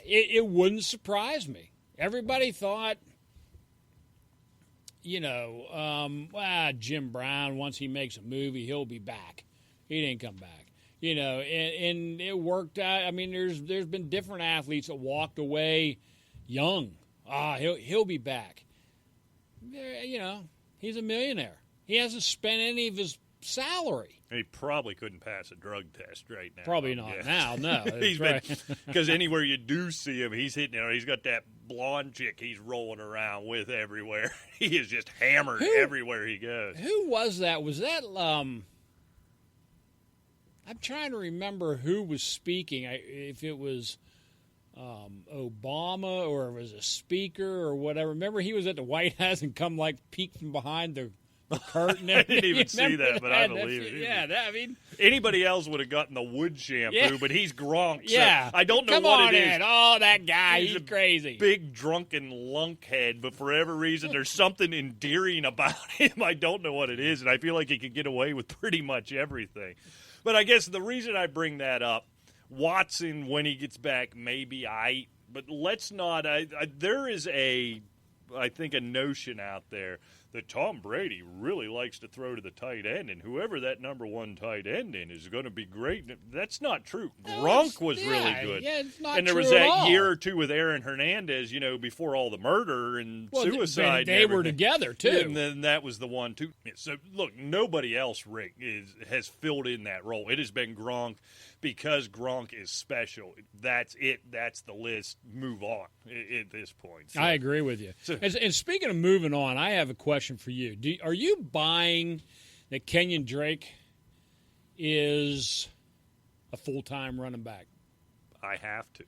Speaker 2: it wouldn't surprise me. Everybody thought, Jim Brown, once he makes a movie, he'll be back. He didn't come back. And it worked out. I mean, there's been different athletes that walked away young. He'll be back. He's a millionaire. He hasn't spent any of his salary.
Speaker 1: And he probably couldn't pass a drug test right now.
Speaker 2: Probably not now, no.
Speaker 1: Because anywhere you do see him, he's hitting it. He's got that blonde chick he's rolling around with everywhere. He is just hammered everywhere he goes.
Speaker 2: Who was that? Was that I'm trying to remember who was speaking. If it was Obama or it was a speaker or whatever. Remember he was at the White House and peeked from behind the curtain.
Speaker 1: I didn't even see that, but I believe it.
Speaker 2: Yeah,
Speaker 1: anybody else would have gotten the wood shampoo, but he's Gronk. So
Speaker 2: yeah,
Speaker 1: I don't know
Speaker 2: Come
Speaker 1: what
Speaker 2: on
Speaker 1: it is.
Speaker 2: In. Oh, that guy, he's
Speaker 1: a
Speaker 2: crazy.
Speaker 1: Big drunken lunkhead, but for whatever reason, there's something endearing about him. I don't know what it is, and I feel like he could get away with pretty much everything. But I guess the reason I bring that up, Watson, when he gets back, maybe but let's not. There is I think a notion out there that Tom Brady really likes to throw to the tight end, and whoever that number 1 tight end is going to be great. That's not true. Gronk was really good.
Speaker 2: Yeah, it's not
Speaker 1: and there
Speaker 2: true
Speaker 1: was
Speaker 2: at
Speaker 1: that
Speaker 2: all.
Speaker 1: year or two with Aaron Hernandez, before all the murder and suicide.
Speaker 2: They
Speaker 1: and
Speaker 2: were together, too.
Speaker 1: And then that was the one, too. So, look, nobody else, Rick, has filled in that role. It has been Gronk because Gronk is special. That's it. That's the list. Move on at this point. So,
Speaker 2: I agree with you. And speaking of moving on, I have a question for you. Are you buying that Kenyon Drake is a full-time running back?
Speaker 1: I have to.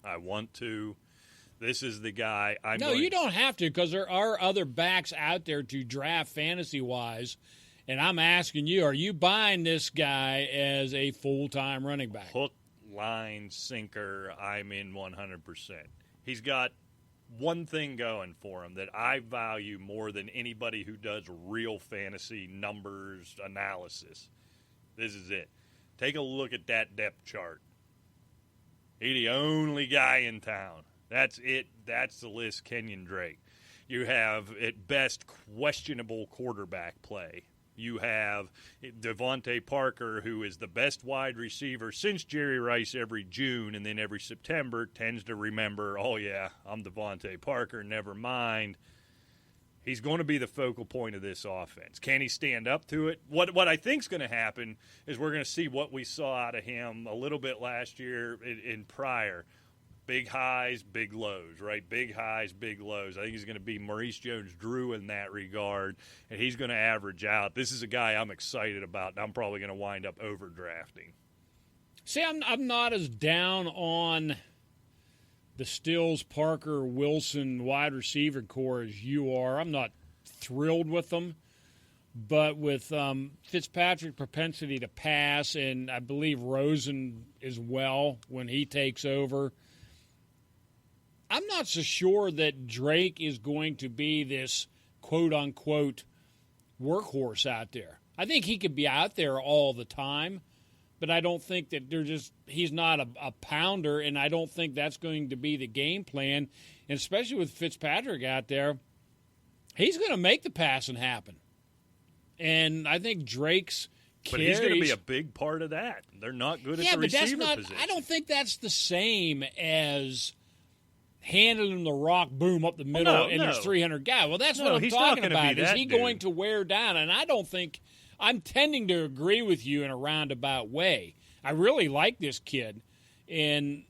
Speaker 1: I want to. This is the guy
Speaker 2: you don't have to because there are other backs out there to draft fantasy-wise. And I'm asking you, are you buying this guy as a full-time running back?
Speaker 1: Hook, line, sinker, I'm in 100%. He's got one thing going for him that I value more than anybody who does real fantasy numbers analysis. This is it. Take a look at that depth chart. He's the only guy in town. That's it. That's the list, Kenyon Drake. You have, at best, questionable quarterback play. You have Devontae Parker, who is the best wide receiver since Jerry Rice every June, and then every September tends to remember, oh, yeah, I'm Devontae Parker, never mind. He's going to be the focal point of this offense. Can he stand up to it? What I think is going to happen is we're going to see what we saw out of him a little bit last year in prior. Big highs, big lows, right? Big highs, big lows. I think he's going to be Maurice Jones-Drew in that regard, and he's going to average out. This is a guy I'm excited about, and I'm probably going to wind up overdrafting.
Speaker 2: See, I'm not as down on the Stills, Parker, Wilson wide receiver core as you are. I'm not thrilled with them. But with Fitzpatrick's propensity to pass, and I believe Rosen as well when he takes over, I'm not so sure that Drake is going to be this quote-unquote workhorse out there. I think he could be out there all the time, but I don't think that he's not a pounder, and I don't think that's going to be the game plan. and especially with Fitzpatrick out there, he's going to make the passing happen. And I think Drake's
Speaker 1: But he's going to be a big part of that. They're not good at the receiver position.
Speaker 2: I don't think that's the same as handing him the rock, boom, up the middle, and there's 300 guys. Well, that's what I'm talking about. Is he going to wear down? And I don't think – I'm tending to agree with you in a roundabout way. I really like this kid. And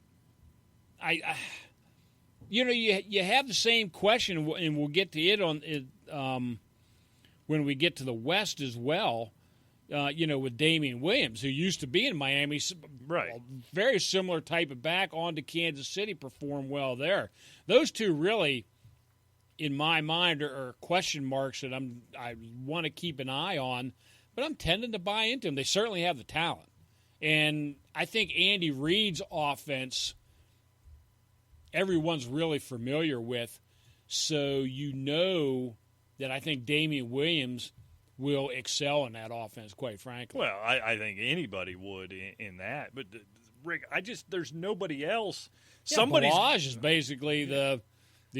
Speaker 2: you have the same question, and we'll get to it on when we get to the West as well. With Damian Williams, who used to be in Miami,
Speaker 1: right?
Speaker 2: Very similar type of back, on to Kansas City, performed well there. Those two really, in my mind, are question marks that I want to keep an eye on, but I'm tending to buy into them. They certainly have the talent. And I think Andy Reid's offense, everyone's really familiar with, so that I think Damian Williams will excel in that offense, quite frankly.
Speaker 1: Well, I think anybody would in that. But, Rick, there's nobody else.
Speaker 2: Balaj is basically the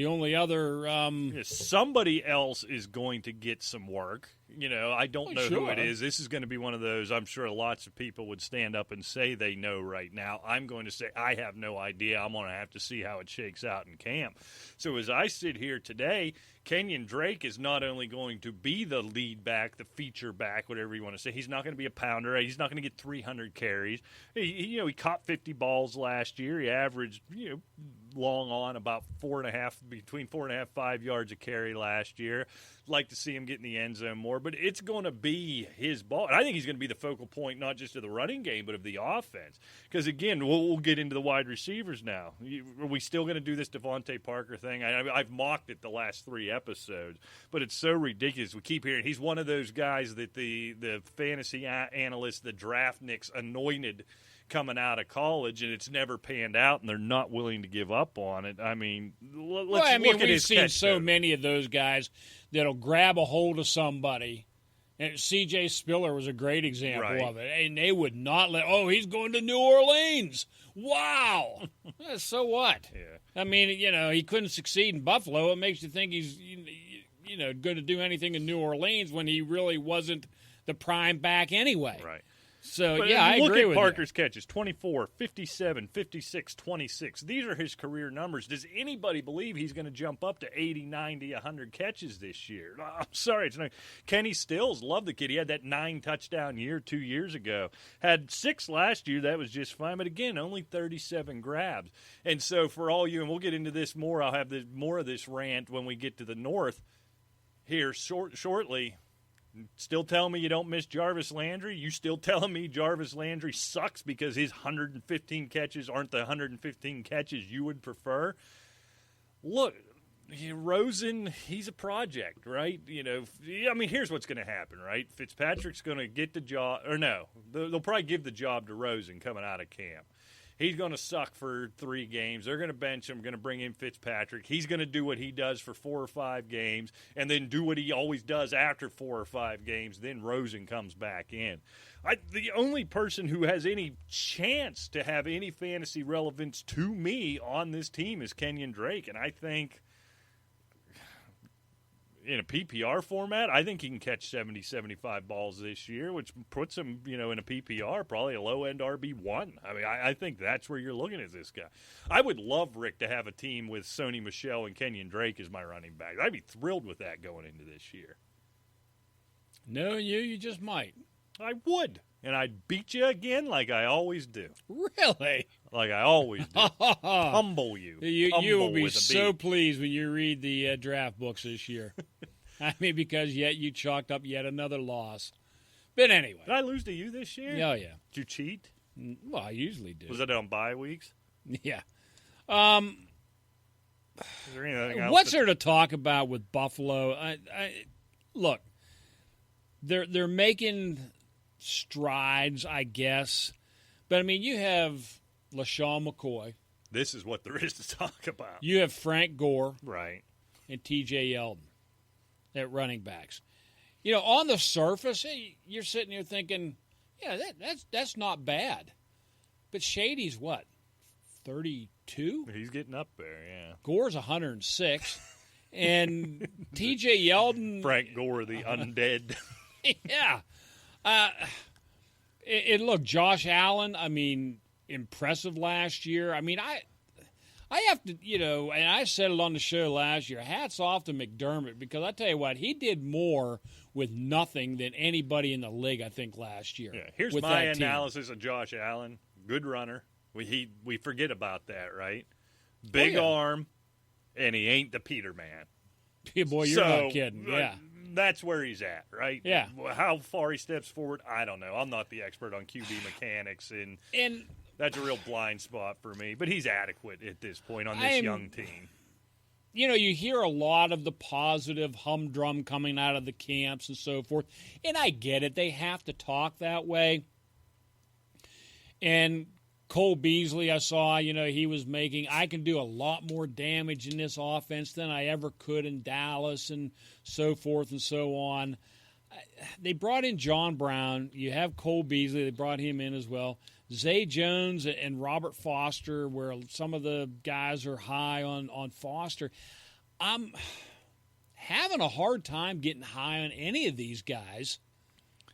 Speaker 2: only other
Speaker 1: somebody else is going to get some work. I don't know who it is. This is going to be one of those, I'm sure lots of people would stand up and say they know right now. I'm going to say I have no idea. I'm going to have to see how it shakes out in camp. So as I sit here today, Kenyon Drake is not only going to be the lead back, the feature back, whatever you want to say. He's not going to be a pounder. He's not going to get 300 carries. He caught 50 balls last year. He averaged, long on about between 4.5, 5 yards a carry last year. Like to see him get in the end zone more, but it's going to be his ball. And I think he's going to be the focal point, not just of the running game, but of the offense. Because, again, we'll get into the wide receivers now. Are we still going to do this Devontae Parker thing? I've mocked it the last 3 episodes, but it's so ridiculous. We keep hearing he's one of those guys that the fantasy analysts, the draftniks, anointed coming out of college, and it's never panned out, and they're not willing to give up on it. I mean, look at his
Speaker 2: we've seen so
Speaker 1: code.
Speaker 2: many of those guys that'll grab a hold of somebody, and C.J. Spiller was a great example of it, and they would not he's going to New Orleans. Wow. So what?
Speaker 1: Yeah.
Speaker 2: I mean, he couldn't succeed in Buffalo. It makes you think he's, going to do anything in New Orleans when he really wasn't the prime back anyway.
Speaker 1: Right.
Speaker 2: So,
Speaker 1: but
Speaker 2: I agree with
Speaker 1: Look at Parker's
Speaker 2: you.
Speaker 1: catches, 24, 57, 56, 26. These are his career numbers. Does anybody believe he's going to jump up to 80, 90, 100 catches this year? I'm sorry. It's not. Kenny Stills, love the kid. He had that 9-touchdown year 2 years ago. Had 6 last year. That was just fine. But, again, only 37 grabs. And so for all you, and we'll get into this more, I'll have more of this rant when we get to the north here shortly. Still telling me you don't miss Jarvis Landry? You still telling me Jarvis Landry sucks because his 115 catches aren't the 115 catches you would prefer? Look, Rosen, he's a project, right? Here's what's going to happen, right? Fitzpatrick's going to get the job, or no, they'll probably give the job to Rosen coming out of camp. He's going to suck for 3 games. They're going to bench him, going to bring in Fitzpatrick. He's going to do what he does for 4 or 5 games and then do what he always does after 4 or 5 games. Then Rosen comes back in. The only person who has any chance to have any fantasy relevance to me on this team is Kenyon Drake. And I think in a PPR format, I think he can catch 70, 75 balls this year, which puts him, in a PPR, probably a low-end RB1. I mean, I think that's where you're looking at this guy. I would love, Rick, to have a team with Sony Michel and Kenyon Drake as my running back. I'd be thrilled with that going into this year.
Speaker 2: Knowing you just might.
Speaker 1: I would. And I'd beat you again like I always do.
Speaker 2: Really?
Speaker 1: Like I always do. Humble you.
Speaker 2: You will be so pleased when you read the draft books this year. Because you chalked up yet another loss. But anyway.
Speaker 1: Did I lose to you this year?
Speaker 2: Oh, yeah.
Speaker 1: Did you cheat?
Speaker 2: Well, I usually do.
Speaker 1: Was it on bye weeks?
Speaker 2: Yeah.
Speaker 1: Is there anything else?
Speaker 2: What's there to talk about with Buffalo? Look, they're making strides, I guess. But, you have LaShawn McCoy.
Speaker 1: This is what there is to talk about.
Speaker 2: You have Frank Gore.
Speaker 1: Right.
Speaker 2: And T.J. Yeldon at running backs. On the surface, you're sitting here thinking, yeah, that's not bad. But Shady's what? 132.
Speaker 1: He's getting up there, yeah.
Speaker 2: Gore's 106. And T.J. Yeldon.
Speaker 1: Frank Gore, the undead.
Speaker 2: Yeah. And look, Josh Allen, I mean, impressive last year. I mean, I have to, and I said it on the show last year, hats off to McDermott, because I tell you what, he did more with nothing than anybody in the league, I think, last year.
Speaker 1: Yeah, here's my analysis of Josh Allen. Good runner. We forget about that, right? Big arm, and he ain't the Peterman.
Speaker 2: Yeah, boy, you're not kidding. Yeah.
Speaker 1: That's where he's at, right?
Speaker 2: Yeah.
Speaker 1: How far he steps forward, I don't know. I'm not the expert on QB mechanics, and that's a real blind spot for me. But he's adequate at this point on this young team.
Speaker 2: You hear a lot of the positive humdrum coming out of the camps and so forth, and I get it. They have to talk that way. And Cole Beasley, I saw, he was making, I can do a lot more damage in this offense than I ever could in Dallas and so forth and so on. They brought in John Brown. You have Cole Beasley. They brought him in as well. Zay Jones and Robert Foster, where some of the guys are high on Foster. I'm having a hard time getting high on any of these guys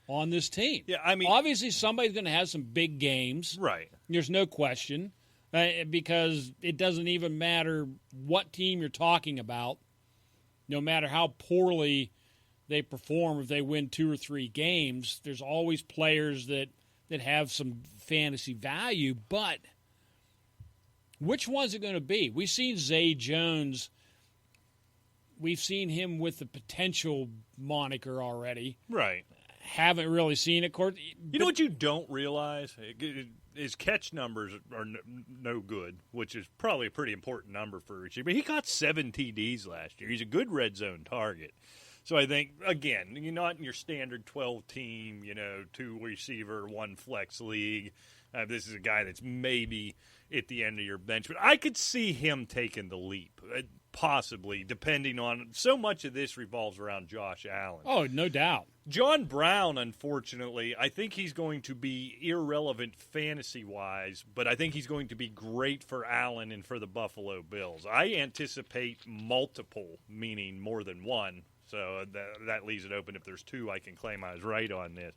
Speaker 2: on this team.
Speaker 1: Yeah, I mean,
Speaker 2: obviously somebody's going to have some big games.
Speaker 1: Right.
Speaker 2: There's no question, because it doesn't even matter what team you're talking about. No matter how poorly they perform, if they win 2 or 3 games, there's always players that have some fantasy value. But which one's it going to be? We've seen Zay Jones. We've seen him with the potential moniker already.
Speaker 1: Right.
Speaker 2: Haven't really seen it.
Speaker 1: You know what you don't realize? His catch numbers are no good, which is probably a pretty important number for a receiver. But he got 7 TDs last year. He's a good red zone target. So I think, again, you're not in your standard 12-team, 2 receiver, 1 flex league. This is a guy that's maybe at the end of your bench. But I could see him taking the leap, possibly, depending on – so much of this revolves around Josh Allen.
Speaker 2: Oh, no doubt.
Speaker 1: John Brown, unfortunately, I think he's going to be irrelevant fantasy-wise, but I think he's going to be great for Allen and for the Buffalo Bills. I anticipate multiple, meaning more than one. So that leaves it open. If there's 2, I can claim I was right on this.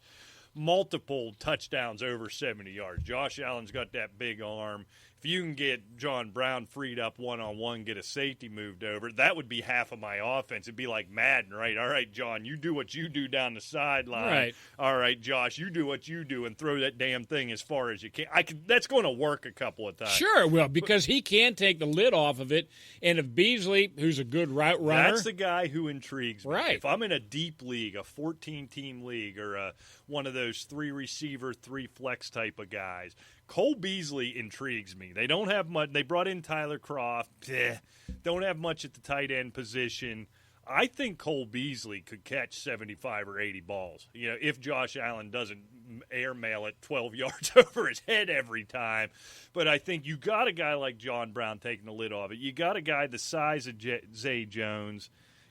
Speaker 1: Multiple touchdowns over 70 yards. Josh Allen's got that big arm. If you can get John Brown freed up one-on-one, get a safety moved over, that would be half of my offense. It'd be like Madden, right? All right, John, you do what you do down the sideline.
Speaker 2: Right.
Speaker 1: All right, Josh, you do what you do and throw that damn thing as far as you can. That's going to work a couple of times.
Speaker 2: Sure it will, because he can take the lid off of it. And if Beasley, who's a good route runner.
Speaker 1: That's the guy who intrigues me.
Speaker 2: Right.
Speaker 1: If I'm in a deep league, a 14-team league, or one of those 3-receiver, 3-flex type of guys, Cole Beasley intrigues me. They don't have much. They brought in Tyler Kroft. Don't have much at the tight end position. I think Cole Beasley could catch 75 or 80 balls. If Josh Allen doesn't airmail it 12 yards over his head every time. But I think you got a guy like John Brown taking the lid off it. You got a guy the size of Zay Jones.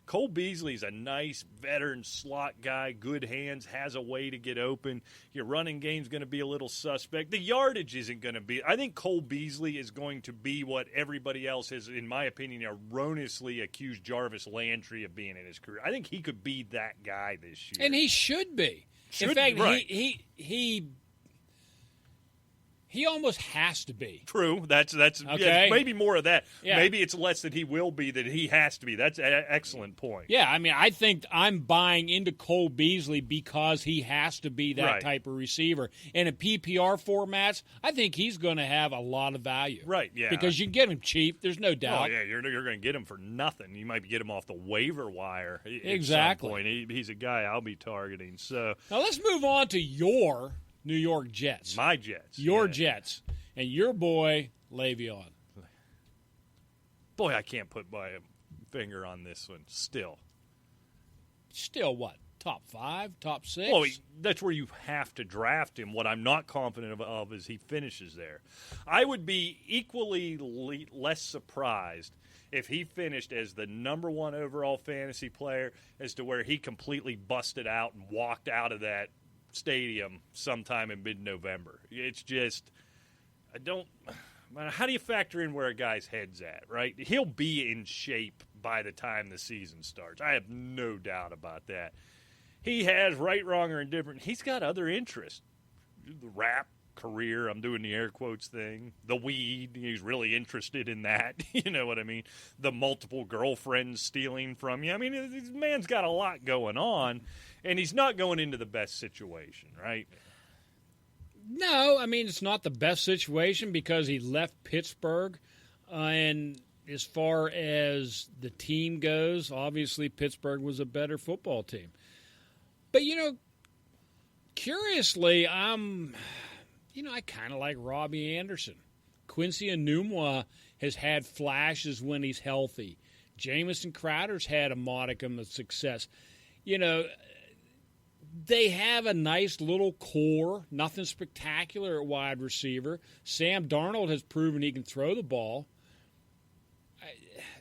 Speaker 1: Cole Beasley's a nice veteran slot guy, good hands, has a way to get open. Your running game's going to be a little suspect. The yardage isn't going to be. I think Cole Beasley is going to be what everybody else has, in my opinion, erroneously accused Jarvis Landry of being in his career. I think he could be that guy this year.
Speaker 2: And he should be. In fact, he almost has to be.
Speaker 1: True. That's
Speaker 2: okay.
Speaker 1: Yeah, maybe more of that.
Speaker 2: Yeah.
Speaker 1: Maybe it's less that he will be than he has to be. That's an excellent point.
Speaker 2: Yeah, I mean, I think I'm buying into Cole Beasley because he has to be that type of receiver. And in PPR formats, I think he's going to have a lot of value.
Speaker 1: Right, yeah.
Speaker 2: Because you can get him cheap, there's no doubt.
Speaker 1: Oh, yeah, you're going to get him for nothing. You might get him off the waiver wire
Speaker 2: exactly.
Speaker 1: At some point. He's a guy I'll be targeting. So
Speaker 2: now let's move on to your New York Jets.
Speaker 1: My Jets.
Speaker 2: Your Jets. And your boy, Le'Veon.
Speaker 1: Boy, I can't put my finger on this one still.
Speaker 2: Still what? Top 5? Top 6?
Speaker 1: Well, that's where you have to draft him. What I'm not confident of is he finishes there. I would be equally less surprised if he finished as the number 1 overall fantasy player as to where he completely busted out and walked out of that stadium sometime in mid-November. It's just, how do you factor in where a guy's head's at, right? He'll be in shape by the time the season starts. I have no doubt about that. He has, right, wrong, or indifferent, he's got other interests. The rap career, I'm doing the air quotes thing. The weed, he's really interested in that. You know what I mean? The multiple girlfriends stealing from you. I mean, this man's got a lot going on, and he's not going into the best situation, right?
Speaker 2: No, I mean, it's not the best situation because he left Pittsburgh. And as far as the team goes, obviously Pittsburgh was a better football team. But, curiously, I kind of like Robbie Anderson. Quincy Enunwa has had flashes when he's healthy. Jamison Crowder's had a modicum of success. They have a nice little core, nothing spectacular at wide receiver. Sam Darnold has proven he can throw the ball.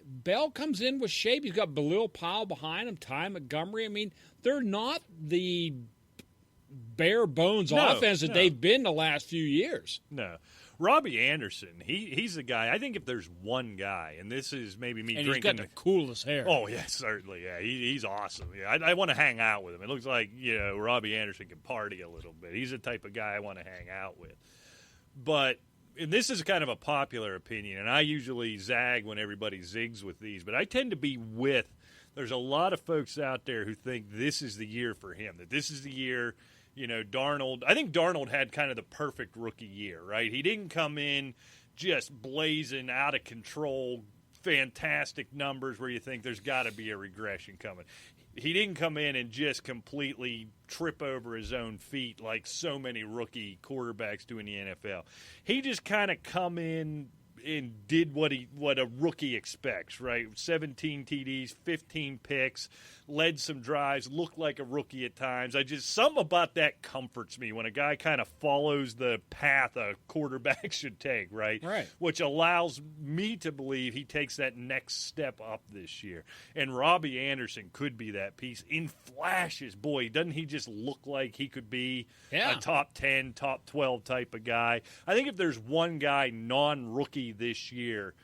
Speaker 2: Bell comes in with shape. He's got Balil Powell behind him, Ty Montgomery. I mean, they're not the bare bones offense that they've been the last few years.
Speaker 1: No. Robbie Anderson, he's the guy. I think if there's one guy, and this is maybe me
Speaker 2: and
Speaker 1: drinking.
Speaker 2: He's got the coolest hair.
Speaker 1: Oh, yeah, certainly. Yeah, he's awesome. Yeah, I want to hang out with him. It looks like, Robbie Anderson can party a little bit. He's the type of guy I want to hang out with. But and this is kind of a popular opinion, and I usually zag when everybody zigs with these, but I tend to be with. There's a lot of folks out there who think this is the year for him, that this is the year. Darnold, I think Darnold had kind of the perfect rookie year, right? He didn't come in just blazing out of control, fantastic numbers where you think there's got to be a regression coming. He didn't come in and just completely trip over his own feet like so many rookie quarterbacks do in the NFL. He just kind of come in and did what a rookie expects, right? 17 TDs, 15 picks, led some drives, looked like a rookie at times. Something about that comforts me when a guy kind of follows the path a quarterback should take, right?
Speaker 2: Right.
Speaker 1: Which allows me to believe he takes that next step up this year. And Robbie Anderson could be that piece in flashes. Boy, doesn't he just look like he could be a top 10, top 12 type of guy? I think if there's one guy non-rookie this year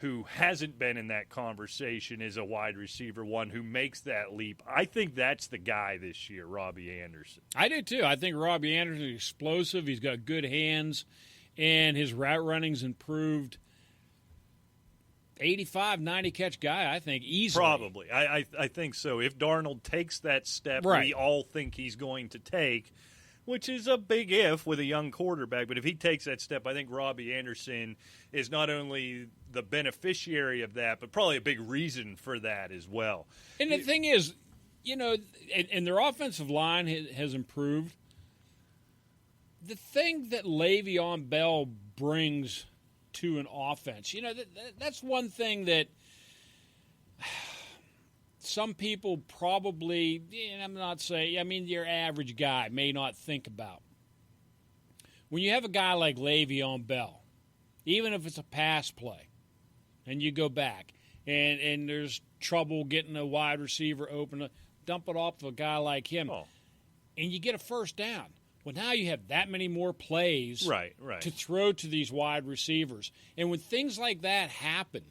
Speaker 1: who hasn't been in that conversation is a wide receiver, one who makes that leap. I think that's the guy this year, Robbie Anderson.
Speaker 2: I do too. I think Robbie Anderson is explosive. He's got good hands, and his route running's improved. 85, 90 catch guy, I think, easily.
Speaker 1: Probably. I think so. If Darnold takes that step we all think he's going to take, which is a big if with a young quarterback. But if he takes that step, I think Robbie Anderson is not only the beneficiary of that, but probably a big reason for that as well.
Speaker 2: And the thing is, and their offensive line has improved. The thing that Le'Veon Bell brings to an offense, that's one thing that some people probably, I'm not saying, your average guy may not think about. When you have a guy like Le'Veon Bell, even if it's a pass play, and you go back, and there's trouble getting a wide receiver open, dump it off to a guy like him, and you get a first down. Well, now you have that many more plays to throw to these wide receivers. And when things like that happen,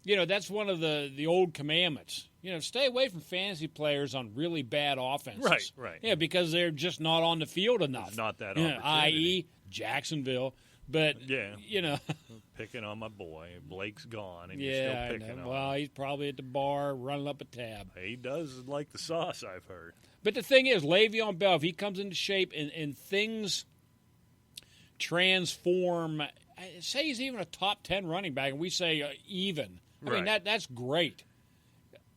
Speaker 2: that's one of the old commandments. Stay away from fantasy players on really bad offenses.
Speaker 1: Right.
Speaker 2: Yeah, because they're just not on the field enough.
Speaker 1: It's not that opportunity.
Speaker 2: I.e., Jacksonville. But,
Speaker 1: picking on my boy. Blake's gone, and
Speaker 2: you're
Speaker 1: still picking on him.
Speaker 2: Well, he's probably at the bar running up a tab.
Speaker 1: He does like the sauce, I've heard.
Speaker 2: But the thing is, Le'Veon Bell, if he comes into shape and things transform, say he's even a top 10 running back, and we say even. I mean, that's great.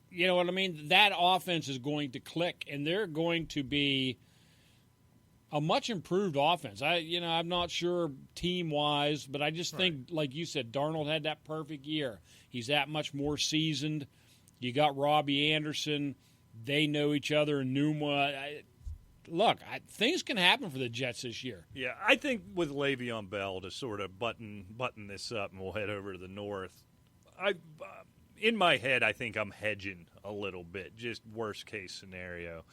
Speaker 2: You know what I mean? That offense is going to click, and they're going to be a much improved offense. I'm not sure team-wise, but I just think, like you said, Darnold had that perfect year. He's that much more seasoned. You got Robbie Anderson. They know each other in Numa. Look, things can happen for the Jets this year.
Speaker 1: Yeah, I think with Le'Veon Bell, to sort of button this up, and we'll head over to the north, in my head, I think I'm hedging a little bit, just worst-case scenario.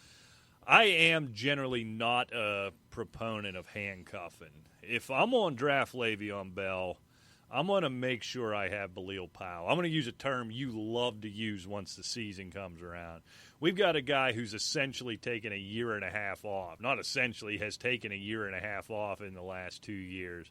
Speaker 1: I am generally not a proponent of handcuffing. If I'm on draft Le'Veon Bell, I'm going to make sure I have Bilal Powell. I'm going to use a term you love to use once the season comes around. We've got a guy who's essentially taken a year and a half off. Not essentially, has taken a year and a half off in the last 2 years.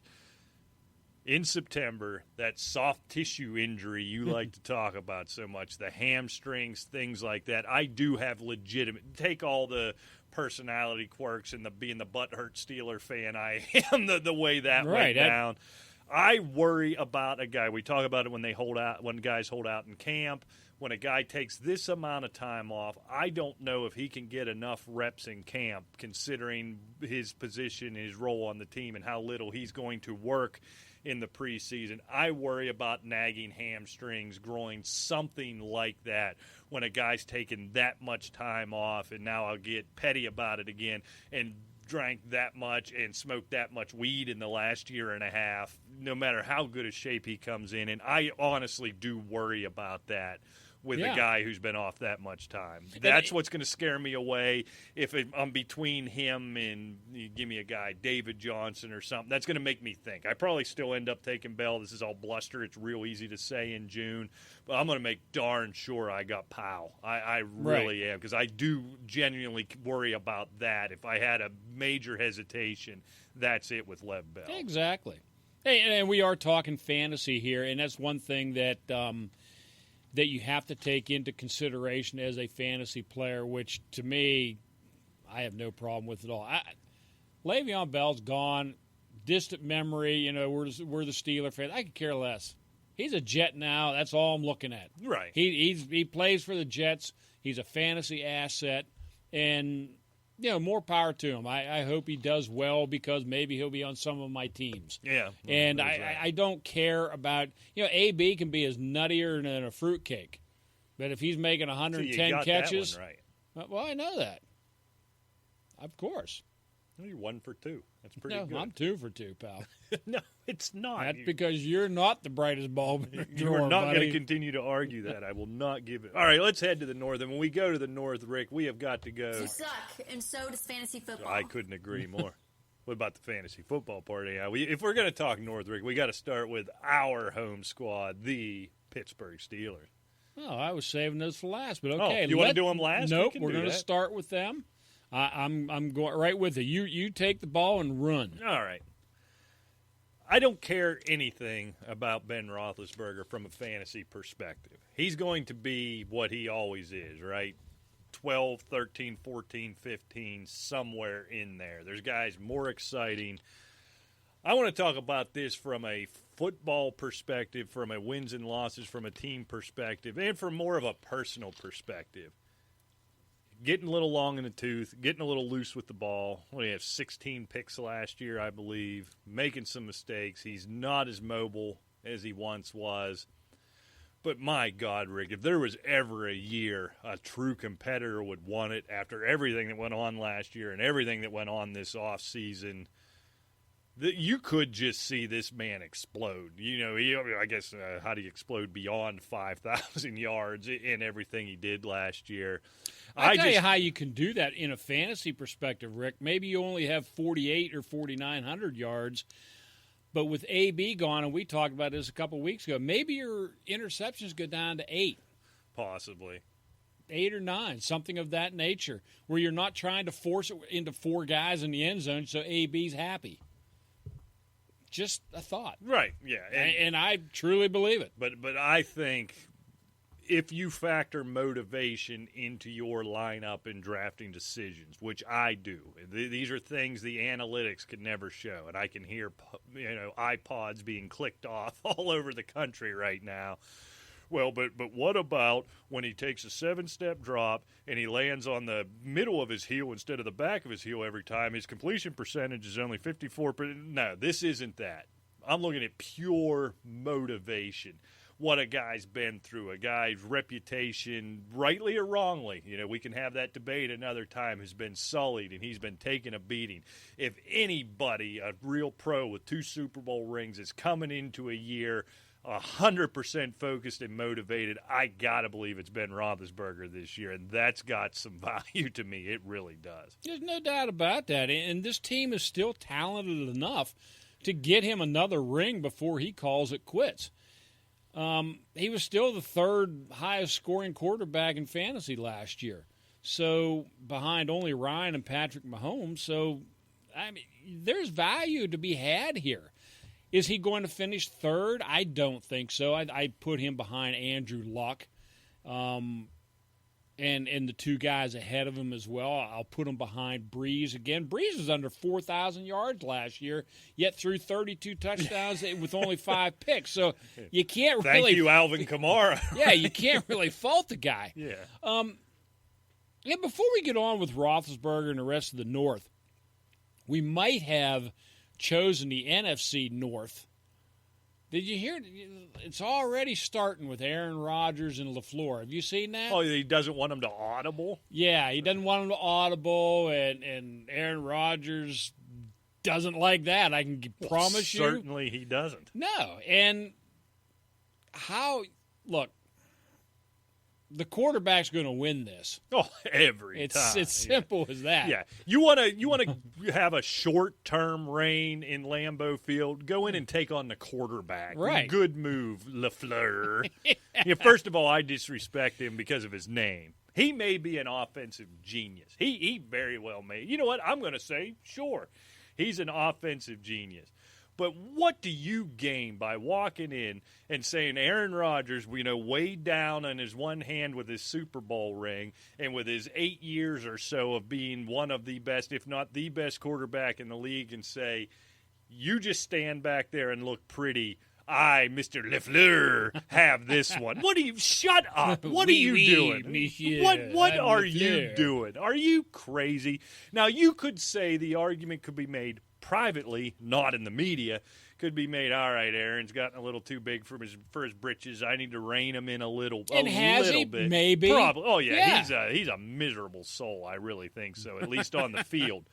Speaker 1: In September, that soft tissue injury you like to talk about so much, the hamstrings, things like that, I do have legitimate – take all the personality quirks and being the butthurt Steeler fan I am, the way that went down. I worry about a guy. We talk about it when guys hold out in camp. When a guy takes this amount of time off, I don't know if he can get enough reps in camp, considering his position, his role on the team, and how little he's going to work in the preseason. I worry about nagging hamstrings, groin, something like that when a guy's taken that much time off, and now I'll get petty about it again and drank that much and smoked that much weed in the last year and a half, no matter how good a shape he comes in. And I honestly do worry about that with a guy who's been off that much time. That's what's going to scare me away. If I'm between him and you give me a guy, David Johnson or something, that's going to make me think. I probably still end up taking Bell. This is all bluster. It's real easy to say in June. But I'm going to make darn sure I got Powell. I really am, because I do genuinely worry about that. If I had a major hesitation, that's it with Lev Bell.
Speaker 2: Exactly. Hey, and we are talking fantasy here, and that's one thing that that you have to take into consideration as a fantasy player, which to me, I have no problem with at all. Le'Veon Bell's gone, distant memory. We're the Steeler fans. I could care less. He's a Jet now. That's all I'm looking at.
Speaker 1: Right.
Speaker 2: He plays for the Jets. He's a fantasy asset, and more power to him. I hope he does well, because maybe he'll be on some of my teams.
Speaker 1: Yeah.
Speaker 2: And I don't care about AB can be as nuttier than a fruitcake, but if he's making 110
Speaker 1: so you got
Speaker 2: catches,
Speaker 1: that one right.
Speaker 2: Well, I know that. Of course.
Speaker 1: Well, you're 1 for 2. That's pretty good.
Speaker 2: I'm 2 for 2, pal.
Speaker 1: No, it's not.
Speaker 2: That's because you're not the brightest bulb in the drawer,
Speaker 1: You're not
Speaker 2: buddy.
Speaker 1: going to continue to argue that. I will not give it. All right, let's head to the north. And when we go to the north, Rick, we have got to go.
Speaker 5: You suck, and so does fantasy football.
Speaker 1: I couldn't agree more. What about the fantasy football part? Yeah, if we're going to talk north, Rick, we got to start with our home squad, the Pittsburgh Steelers.
Speaker 2: Oh, I was saving those for last, but okay.
Speaker 1: You want to do them last?
Speaker 2: Nope, we're going to start with them. I'm going right with it. You take the ball and run.
Speaker 1: All right. I don't care anything about Ben Roethlisberger from a fantasy perspective. He's going to be what he always is, right? 12, 13, 14, 15, somewhere in there. There's guys more exciting. I want to talk about this from a football perspective, from a wins and losses, from a team perspective, and from more of a personal perspective. Getting a little long in the tooth, getting a little loose with the ball. We have 16 picks last year, I believe. Making some mistakes. He's not as mobile as he once was. But my God, Rick, if there was ever a year a true competitor would want it after everything that went on last year and everything that went on this offseason, you could just see this man explode. I guess, how do you explode beyond 5,000 yards in everything he did last year?
Speaker 2: I'll tell you how you can do that in a fantasy perspective, Rick. Maybe you only have 48 or 4,900 yards, but with AB gone, and we talked about this a couple of weeks ago, maybe your interceptions go down to 8.
Speaker 1: Possibly.
Speaker 2: 8 or 9, something of that nature, where you're not trying to force it into 4 guys in the end zone so AB's happy. Just a thought.
Speaker 1: Right, yeah.
Speaker 2: And I truly believe it.
Speaker 1: But I think if you factor motivation into your lineup and drafting decisions, which I do, these are things the analytics could never show. And I can hear iPods being clicked off all over the country right now. Well, but what about when he takes a 7-step drop and he lands on the middle of his heel instead of the back of his heel every time? His completion percentage is only 54%. No, this isn't that. I'm looking at pure motivation. What a guy's been through, a guy's reputation, rightly or wrongly, we can have that debate another time, has been sullied and he's been taking a beating. If anybody, a real pro with 2 Super Bowl rings, is coming into a year 100% focused and motivated, I got to believe it's Ben Roethlisberger this year, and that's got some value to me. It really does.
Speaker 2: There's no doubt about that, and this team is still talented enough to get him another ring before he calls it quits. He was still the third highest scoring quarterback in fantasy last year. So behind only Ryan and Patrick Mahomes. So, I mean, there's value to be had here. Is he going to finish third? I don't think so. I put him behind Andrew Luck. And the two guys ahead of him as well. I'll put him behind Breeze again. Breeze was under 4,000 yards last year, yet threw 32 touchdowns with only 5 picks. So you can't really.
Speaker 1: Thank you, Alvin Kamara.
Speaker 2: Yeah, you can't really fault the guy.
Speaker 1: Yeah.
Speaker 2: Yeah. Before we get on with Roethlisberger and the rest of the North, we might have chosen the NFC North. Did you hear? It's already starting with Aaron Rodgers and LaFleur. Have you seen that?
Speaker 1: Oh, he doesn't want him to audible?
Speaker 2: Yeah, he doesn't want him to audible, and Aaron Rodgers doesn't like that. I can promise you.
Speaker 1: Certainly he doesn't.
Speaker 2: No, and look, the quarterback's going to win this.
Speaker 1: Oh, every time.
Speaker 2: It's simple as that.
Speaker 1: Yeah, you want to have a short-term reign in Lambeau Field? Go in and take on the quarterback.
Speaker 2: Right.
Speaker 1: Good move, LaFleur. Yeah, first of all, I disrespect him because of his name. He may be an offensive genius. He very well may. You know what? I'm going to say, sure, he's an offensive genius. But what do you gain by walking in and saying Aaron Rodgers, weighed down on his one hand with his Super Bowl ring and with his 8 years or so of being one of the best, if not the best quarterback in the league, and say, you just stand back there and look pretty. I, Mr. LaFleur, have this one. What are you? Shut up. What are you doing?
Speaker 2: Monsieur,
Speaker 1: What
Speaker 2: I'm
Speaker 1: are
Speaker 2: LaFleur.
Speaker 1: you doing? Are you crazy? Now, you could say the argument could be made privately, not in the media, could be made, all right, Aaron's gotten a little too big for his britches. I need to rein him in a little bit.
Speaker 2: Maybe.
Speaker 1: Probably. Oh, yeah. He's a miserable soul. I really think so, at least on the field.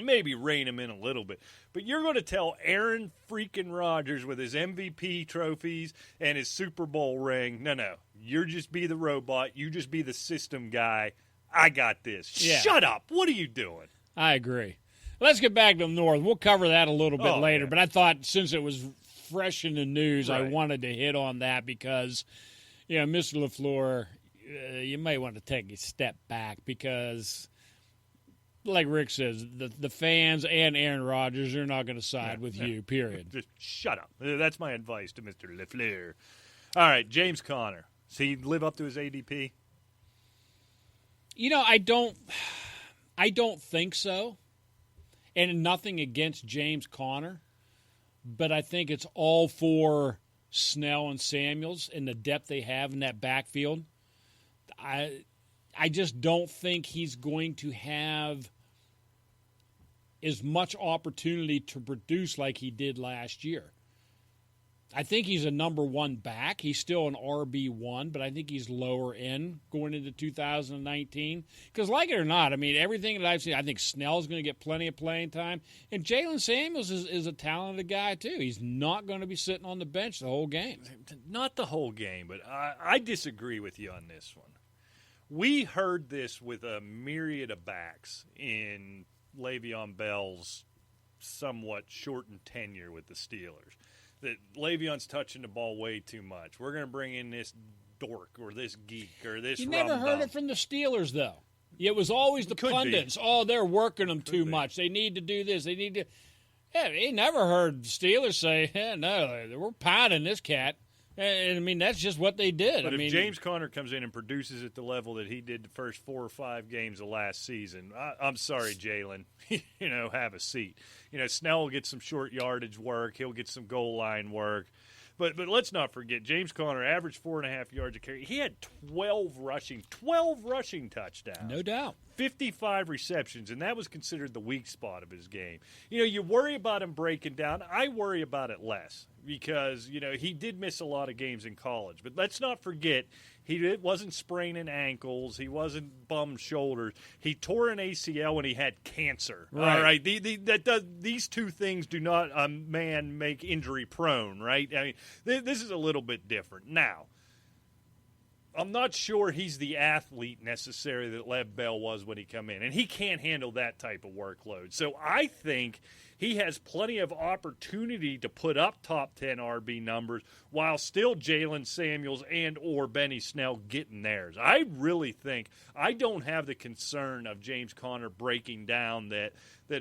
Speaker 1: Maybe rein him in a little bit. But you're going to tell Aaron freaking Rodgers with his MVP trophies and his Super Bowl ring, no, you just be the robot. You just be the system guy. I got this.
Speaker 2: Yeah.
Speaker 1: Shut up. What are you doing?
Speaker 2: I agree. Let's get back to the North. We'll cover that a little bit later.
Speaker 1: Yeah.
Speaker 2: But I thought since it was fresh in the news, I
Speaker 1: Right.
Speaker 2: wanted to hit on that because, Mr. LaFleur, you might want to take a step back because, like Rick says, the fans and Aaron Rodgers are not going to side with you, period.
Speaker 1: Just shut up. That's my advice to Mr. LaFleur. All right, James Conner. Does he live up to his ADP?
Speaker 2: I don't think so. And nothing against James Conner, but I think it's all for Snell and Samuels and the depth they have in that backfield. I just don't think he's going to have as much opportunity to produce like he did last year. I think he's a number one back. He's still an RB1, but I think he's lower end going into 2019. Because like it or not, everything that I've seen, I think Snell's going to get plenty of playing time. And Jalen Samuels is a talented guy, too. He's not going to be sitting on the bench the whole game.
Speaker 1: Not the whole game, but I disagree with you on this one. We heard this with a myriad of backs in Le'Veon Bell's somewhat shortened tenure with the Steelers. That Le'Veon's touching the ball way too much. We're going to bring in this dork or this geek or this
Speaker 2: You never heard it from the Steelers, though. It was always the
Speaker 1: Could
Speaker 2: pundits.
Speaker 1: be.
Speaker 2: Oh, they're working them too
Speaker 1: be.
Speaker 2: much. They need to do this. They need to. Yeah, he never heard the Steelers say, no, we're pounding this cat. And, that's just what they did.
Speaker 1: But if James Conner comes in and produces at the level that he did the first 4 or 5 games of last season, I'm sorry, Jalen. Have a seat. Snell will get some short yardage work. He'll get some goal line work. But let's not forget, James Conner averaged 4.5 yards a carry. He had 12 rushing touchdowns.
Speaker 2: No doubt.
Speaker 1: 55 receptions, and that was considered the weak spot of his game. You worry about him breaking down. I worry about it less because, he did miss a lot of games in college. But let's not forget, he wasn't spraining ankles. He wasn't bum shoulders. He tore an ACL when he had cancer.
Speaker 2: Right.
Speaker 1: All right? These two things do not a man make injury prone, right? This is a little bit different. Now, I'm not sure he's the athlete necessarily that Lev Bell was when he come in, and he can't handle that type of workload. So I think he has plenty of opportunity to put up top 10 RB numbers while still Jalen Samuels and or Benny Snell getting theirs. I really think I don't have the concern of James Conner breaking down that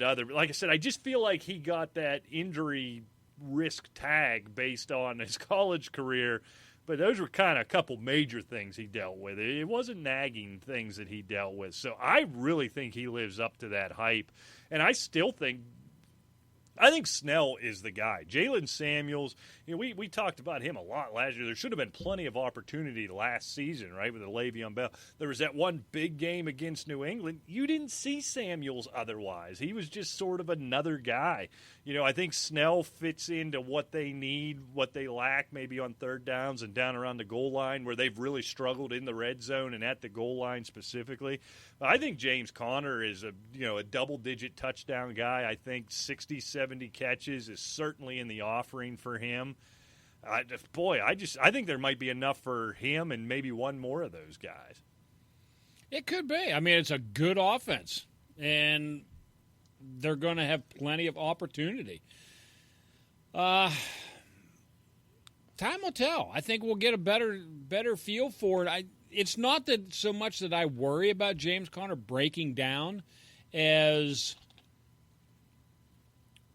Speaker 1: other. Like I said, I just feel like he got that injury risk tag based on his college career. But those were kind of a couple major things he dealt with. It wasn't nagging things that he dealt with. So I really think he lives up to that hype. And I still think Snell is the guy. Jalen Samuels, we talked about him a lot last year. There should have been plenty of opportunity last season, right, with the Le'Veon Bell. There was that one big game against New England. You didn't see Samuels otherwise. He was just sort of another guy. I think Snell fits into what they need, what they lack maybe on third downs and down around the goal line where they've really struggled in the red zone and at the goal line specifically. I think James Conner is a double-digit touchdown guy. I think 60, 70 catches is certainly in the offering for him. I think there might be enough for him and maybe one more of those guys.
Speaker 2: It could be. I mean, it's a good offense, and they're going to have plenty of opportunity. Time will tell. I think we'll get a better feel for it. It's not that so much that I worry about James Conner breaking down as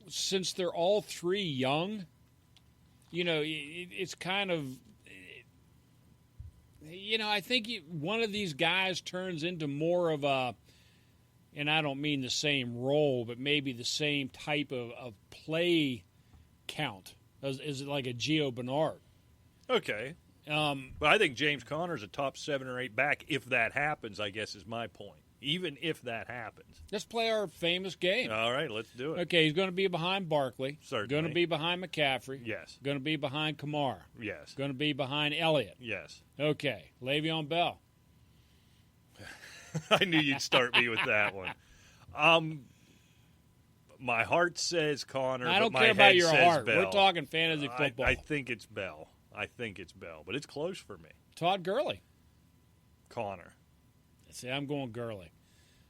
Speaker 2: since they're all three young, it's kind of, I think one of these guys turns into more of a, and I don't mean the same role, but maybe the same type of play count as like a Gio Bernard.
Speaker 1: Okay. But I think James Conner's a top 7 or 8 back if that happens, I guess is my point. Even if that happens.
Speaker 2: Let's play our famous game.
Speaker 1: All right, let's do it.
Speaker 2: Okay, he's going to be behind Barkley.
Speaker 1: Certainly.
Speaker 2: Going to be behind McCaffrey.
Speaker 1: Yes.
Speaker 2: Going to be behind Kamara.
Speaker 1: Yes.
Speaker 2: Going to be behind Elliott.
Speaker 1: Yes.
Speaker 2: Okay, Le'Veon Bell.
Speaker 1: I knew you'd start me with that one. My heart says Conner,
Speaker 2: I don't
Speaker 1: but
Speaker 2: care
Speaker 1: my
Speaker 2: about
Speaker 1: head
Speaker 2: your
Speaker 1: says
Speaker 2: heart.
Speaker 1: Bell.
Speaker 2: We're talking fantasy football.
Speaker 1: I think it's Bell. But it's close for me.
Speaker 2: Todd Gurley.
Speaker 1: Conner.
Speaker 2: See, I'm going Gurley.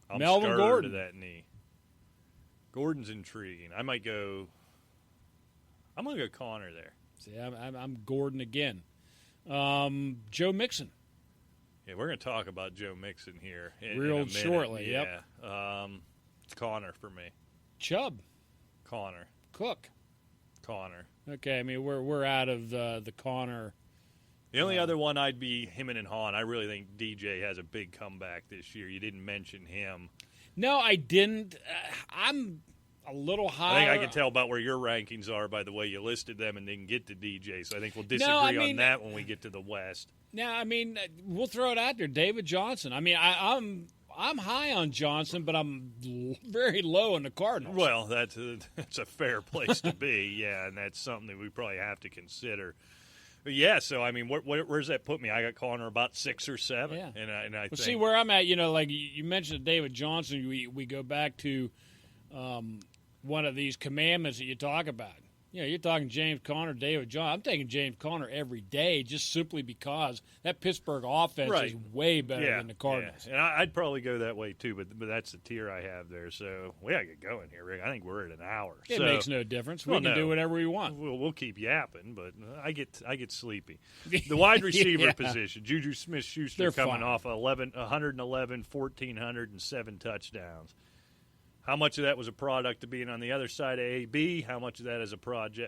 Speaker 1: I'm
Speaker 2: Melvin
Speaker 1: scared
Speaker 2: Gordon.
Speaker 1: to that knee. Gordon's intriguing. I'm going to go Conner there.
Speaker 2: See, I'm Gordon again. Joe Mixon.
Speaker 1: Yeah, we're going to talk about Joe Mixon here in
Speaker 2: Real
Speaker 1: a minute.
Speaker 2: shortly,
Speaker 1: Yeah.
Speaker 2: yep.
Speaker 1: It's Conner for me.
Speaker 2: Chubb.
Speaker 1: Conner.
Speaker 2: Cook.
Speaker 1: Conner.
Speaker 2: Okay, I mean, we're out of the Conner.
Speaker 1: The only other one I'd be him and Hahn. I really think DJ has a big comeback this year. You didn't mention him.
Speaker 2: No, I didn't. I'm a little higher.
Speaker 1: I think I can tell about where your rankings are by the way you listed them and didn't get to DJ. So I think we'll disagree on that when we get to the West.
Speaker 2: Now, I mean, we'll throw it out there. David Johnson. I mean, I'm high on Johnson, but I'm very low on the Cardinals.
Speaker 1: Well, that's a fair place to be, yeah, and that's something that we probably have to consider. But yeah, so I mean, where's that put me? I got Conner about 6 or 7,
Speaker 2: yeah.
Speaker 1: and I think,
Speaker 2: see where I'm at. Like you mentioned David Johnson. We go back to one of these commandments that you talk about. You're talking James Conner, David Johnson. I'm taking James Conner every day just simply because that Pittsburgh offense is way better than the Cardinals.
Speaker 1: Yeah. And I'd probably go that way too, but that's the tier I have there. So we got to get going here, Rick. I think we're at an hour.
Speaker 2: It makes no difference. We can do whatever we want.
Speaker 1: We'll keep yapping, but I get sleepy. The wide receiver position, Juju Smith-Schuster coming off 111, 1,407 touchdowns. How much of that was a product of being on the other side of AB? How much of that is a product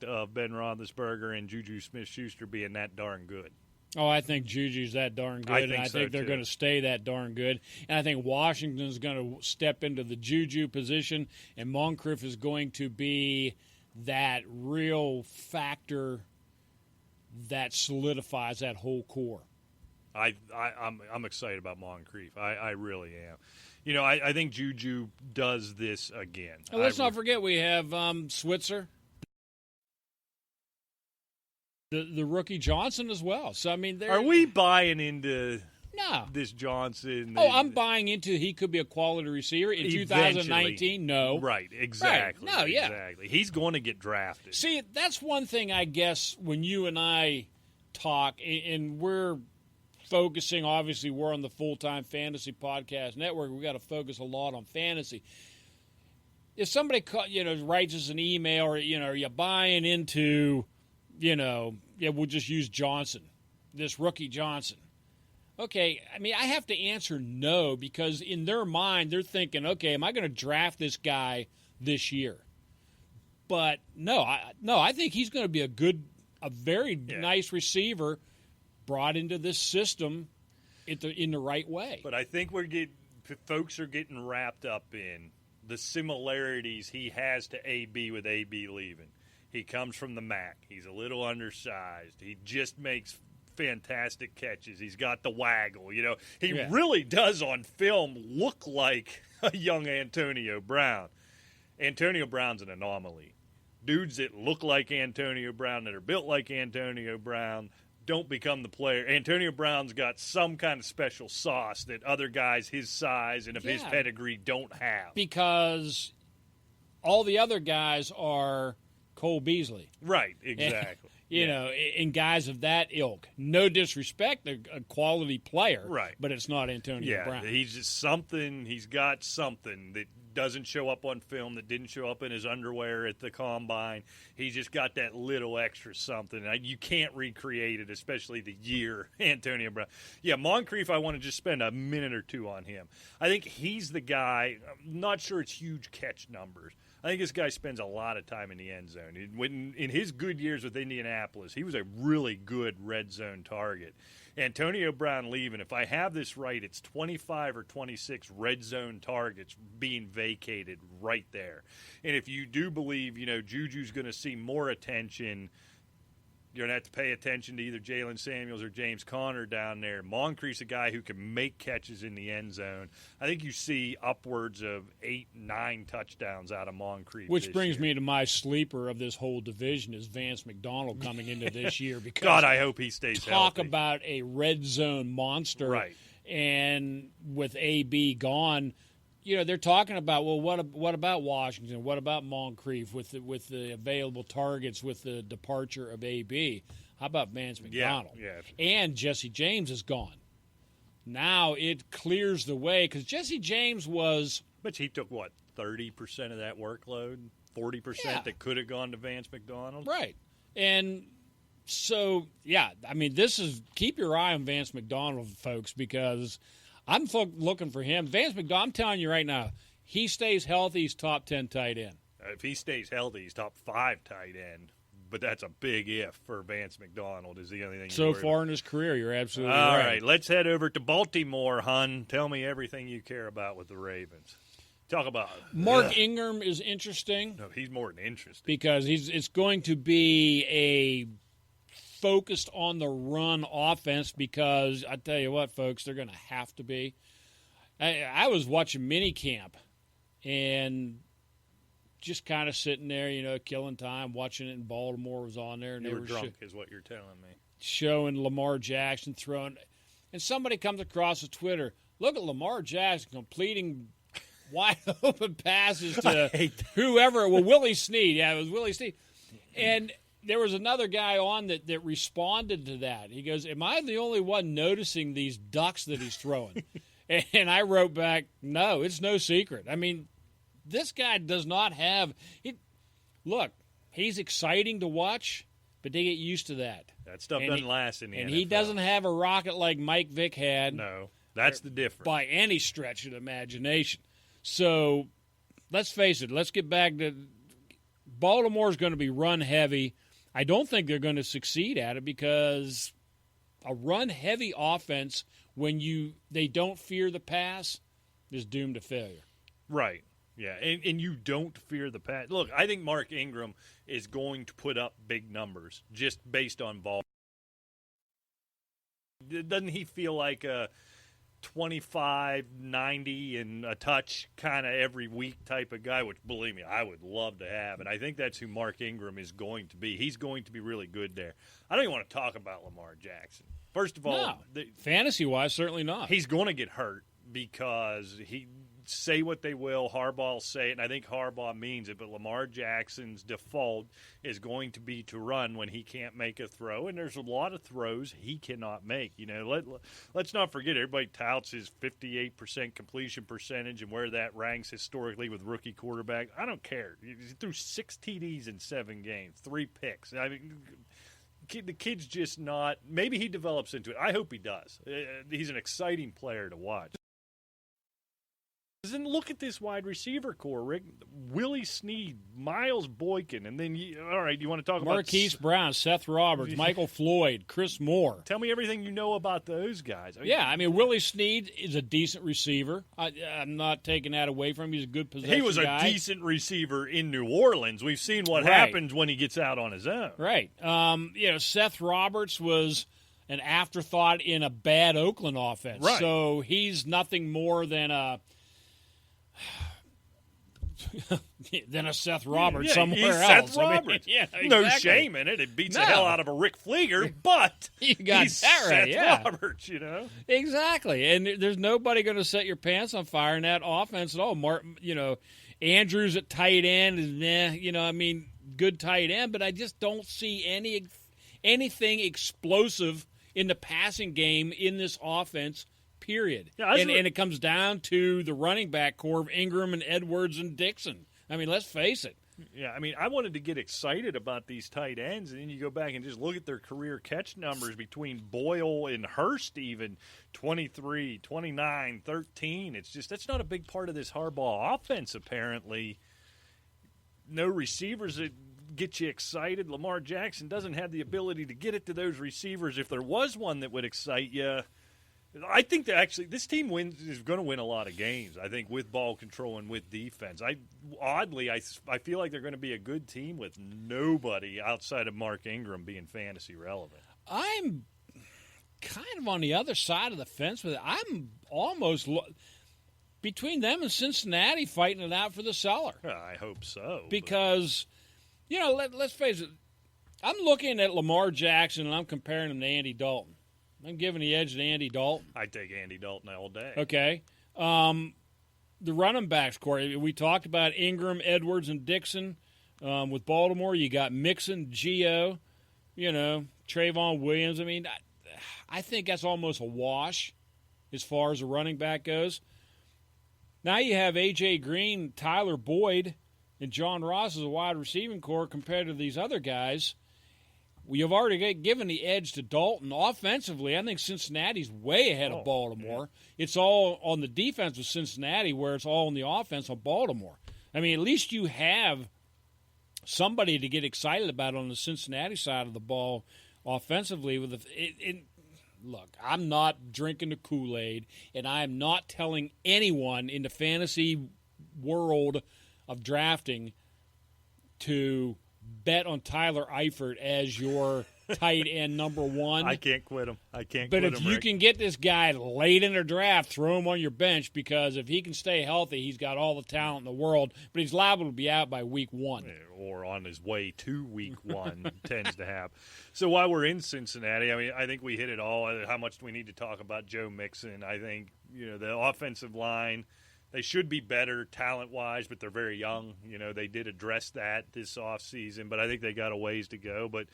Speaker 1: of Ben Roethlisberger and Juju Smith-Schuster being that darn good?
Speaker 2: Oh, I think Juju's that darn good, I think they're going to stay that darn good. And I think Washington's going to step into the Juju position, and Moncrief is going to be that real factor that solidifies that whole core.
Speaker 1: I'm excited about Moncrief. I really am. I think Juju does this again.
Speaker 2: And let's not forget we have Switzer, the rookie Johnson as well. So, I mean,
Speaker 1: are we buying into this Johnson?
Speaker 2: Oh, I'm buying into he could be a quality receiver in 2019. No.
Speaker 1: Right, exactly.
Speaker 2: Right. No, yeah.
Speaker 1: Exactly. He's going to get drafted.
Speaker 2: See, that's one thing I guess when you and I talk, and we're focusing, obviously, we're on the Full-Time Fantasy Podcast Network. We got to focus a lot on fantasy. If somebody writes us an email, or are you buying into, we'll just use Johnson, this rookie Johnson. Okay, I mean, I have to answer no, because in their mind they're thinking, okay, am I going to draft this guy this year? But no, I think he's going to be a very nice receiver brought into this system in the right way.
Speaker 1: But I think folks are getting wrapped up in the similarities he has to AB with AB leaving. He comes from the MAC. He's a little undersized. He just makes fantastic catches. He's got the waggle. He really does on film look like a young Antonio Brown. Antonio Brown's an anomaly. Dudes that look like Antonio Brown, that are built like Antonio Brown, don't become the player. Antonio Brown's got some kind of special sauce that other guys his size and of his pedigree don't have.
Speaker 2: Because all the other guys are Cole Beasley.
Speaker 1: Right, exactly.
Speaker 2: And guys of that ilk. No disrespect, a quality player.
Speaker 1: Right.
Speaker 2: But it's not Antonio Brown.
Speaker 1: He's just something. He's got something that doesn't show up on film, that didn't show up in his underwear at the combine. He's just got that little extra something. You can't recreate it, especially the year Antonio Brown. Yeah, Moncrief, I want to just spend a minute or two on him. I think he's the guy. I'm not sure it's huge catch numbers. I think this guy spends a lot of time in the end zone. In his good years with Indianapolis, he was a really good red zone target. Antonio Brown leaving, if I have this right, it's 25 or 26 red zone targets being vacated right there. And if you do believe, Juju's going to see more attention, you're going to have to pay attention to either Jalen Samuels or James Conner down there. Moncrief's a guy who can make catches in the end zone. I think you see upwards of 8-9 touchdowns out of Moncrief.
Speaker 2: Which brings me to my sleeper of this whole division is Vance McDonald coming into this year. Because
Speaker 1: God, I hope he stays healthy.
Speaker 2: Talk about a red zone monster.
Speaker 1: Right.
Speaker 2: And with AB gone, they're talking about, well, what about Washington? What about Moncrief with the available targets with the departure of AB? How about Vance McDonald?
Speaker 1: Yeah.
Speaker 2: And Jesse James is gone. Now it clears the way, because Jesse James was...
Speaker 1: But he took, 30% of that workload? 40% that could have gone to Vance McDonald?
Speaker 2: Right. And so, this is... Keep your eye on Vance McDonald, folks, because... I'm looking for him. Vance McDonald, I'm telling you right now, he stays healthy, he's top 10 tight end.
Speaker 1: If he stays healthy, he's top 5 tight end. But that's a big if for Vance McDonald is the only thing.
Speaker 2: So far in his career, you're absolutely
Speaker 1: right. All
Speaker 2: right.
Speaker 1: right, let's head over to Baltimore, hun. Tell me everything you care about with the Ravens. Talk about
Speaker 2: Mark Ingram is interesting.
Speaker 1: No, he's more than interesting.
Speaker 2: Because it's going to be a focused on the run offense, because I tell you what, folks, they're going to have to be. I was watching minicamp and just kind of sitting there, killing time, watching it in Baltimore was on there. And
Speaker 1: you
Speaker 2: they
Speaker 1: were
Speaker 2: were
Speaker 1: drunk is what you're telling me.
Speaker 2: Showing Lamar Jackson throwing. And somebody comes across the Twitter, look at Lamar Jackson completing wide open passes to whoever. Well, Willie Snead. Yeah, it was Willie Snead. And there was another guy on that responded to that. He goes, am I the only one noticing these ducks that he's throwing? And I wrote back, no, it's no secret. I mean, this guy does not have – look, he's exciting to watch, but they get used to that.
Speaker 1: That stuff doesn't last in the NFL.
Speaker 2: And he doesn't have a rocket like Mike Vick had.
Speaker 1: No, that's the difference.
Speaker 2: By any stretch of the imagination. So let's face it. Let's get back to – Baltimore's going to be run heavy. I don't think they're going to succeed at it, because a run-heavy offense, when they don't fear the pass, is doomed to failure.
Speaker 1: Right. Yeah, and you don't fear the pass. Look, I think Mark Ingram is going to put up big numbers just based on volume. Doesn't he feel like a 25, 90, and a touch kind of every week type of guy, which, believe me, I would love to have. And I think that's who Mark Ingram is going to be. He's going to be really good there. I don't even want to talk about Lamar Jackson. First of all,
Speaker 2: fantasy-wise, certainly not.
Speaker 1: He's going to get hurt because say what they will. Harbaugh will say it, and I think Harbaugh means it. But Lamar Jackson's default is going to be to run when he can't make a throw, and there's a lot of throws he cannot make. Let's not forget, everybody touts his 58% completion percentage and where that ranks historically with rookie quarterback. I don't care. He threw 6 TDs in 7 games, 3 picks. I mean, the kid's just not – maybe he develops into it. I hope he does. He's an exciting player to watch. And look at this wide receiver core, Rick. Willie Snead, Miles Boykin, and then, all right, you want to talk about –
Speaker 2: Marquise Brown, Seth Roberts, Michael Floyd, Chris Moore.
Speaker 1: Tell me everything you know about those guys.
Speaker 2: Willie Snead is a decent receiver. I'm not taking that away from him. He's a good possession guy.
Speaker 1: He was a decent receiver in New Orleans. We've seen what happens when he gets out on his own.
Speaker 2: Right. Seth Roberts was an afterthought in a bad Oakland offense.
Speaker 1: Right.
Speaker 2: So he's nothing more than a Seth Roberts somewhere else.
Speaker 1: Seth Roberts.
Speaker 2: Exactly.
Speaker 1: No shame in it. It beats the hell out of a Rick Fleeger, but
Speaker 2: you got
Speaker 1: he's
Speaker 2: that right,
Speaker 1: Seth Roberts,
Speaker 2: Exactly. And there's nobody going to set your pants on fire in that offense at all. Andrews at tight end is good tight end, but I just don't see anything explosive in the passing game in this offense. Period. Yeah, and it comes down to the running back core of Ingram and Edwards and Dixon. I mean, let's face it.
Speaker 1: Yeah, I mean, I wanted to get excited about these tight ends, and then you go back and just look at their career catch numbers between Boyle and Hurst, even 23, 29, 13. It's just that's not a big part of this Harbaugh offense, apparently. No receivers that get you excited. Lamar Jackson doesn't have the ability to get it to those receivers. If there was one that would excite you, I think that actually this team is going to win a lot of games, I think, with ball control and with defense. I feel like they're going to be a good team with nobody outside of Mark Ingram being fantasy relevant.
Speaker 2: I'm kind of on the other side of the fence with it. I'm almost between them and Cincinnati fighting it out for the cellar.
Speaker 1: I hope so.
Speaker 2: Because, let's face it, I'm looking at Lamar Jackson and I'm comparing him to Andy Dalton. I'm giving the edge to Andy Dalton.
Speaker 1: I'd take Andy Dalton all day.
Speaker 2: Okay. The running backs, Corey, we talked about Ingram, Edwards, and Dixon. With Baltimore, you got Mixon, Gio, Trayvon Williams. I mean, I think that's almost a wash as far as the running back goes. Now you have A.J. Green, Tyler Boyd, and John Ross as a wide receiving core compared to these other guys. You've already given the edge to Dalton. Offensively, I think Cincinnati's way ahead of Baltimore. Yeah. It's all on the defense with Cincinnati where it's all on the offense on Baltimore. I mean, at least you have somebody to get excited about on the Cincinnati side of the ball offensively. Look, I'm not drinking the Kool-Aid, and I am not telling anyone in the fantasy world of drafting to bet on Tyler Eifert as your tight end number one.
Speaker 1: I can't quit him.
Speaker 2: But if you can get this guy late in the draft, throw him on your bench because if he can stay healthy, he's got all the talent in the world, but he's liable to be out by week 1.
Speaker 1: Or on his way to week 1 tends to happen. So while we're in Cincinnati, I mean, I think we hit it all. How much do we need to talk about Joe Mixon? I think, the offensive line, they should be better talent-wise, but they're very young. They did address that this offseason, but I think they got a ways to go. But,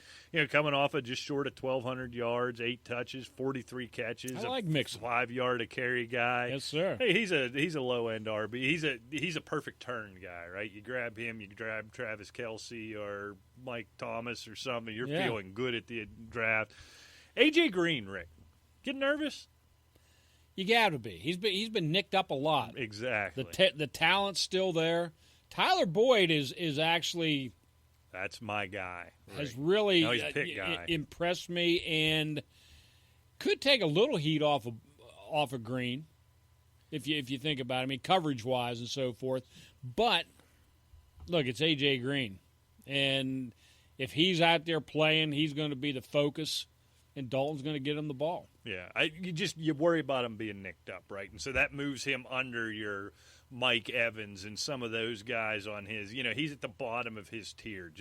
Speaker 1: coming off of just short of 1,200 yards, 8 touches, 43 catches.
Speaker 2: I like Mixon.
Speaker 1: 5-yard-a-carry guy.
Speaker 2: Yes, sir.
Speaker 1: Hey, he's a low-end RB. He's a perfect turn guy, right? You grab him, you grab Travis Kelce or Mike Thomas or something. You're feeling good at the draft. A.J. Green, Rick, get nervous?
Speaker 2: You got to be. He's been nicked up a lot.
Speaker 1: Exactly.
Speaker 2: The talent's still there. Tyler Boyd is actually
Speaker 1: that's my guy.
Speaker 2: Has really
Speaker 1: he's a pick guy.
Speaker 2: Impressed me and could take a little heat off of Green if you think about it. I mean, coverage wise and so forth. But look, it's A.J. Green, and if he's out there playing, he's going to be the focus. And Dalton's going to get him the ball.
Speaker 1: Yeah, you worry about him being nicked up, right? And so that moves him under your Mike Evans and some of those guys on his. He's at the bottom of his tier.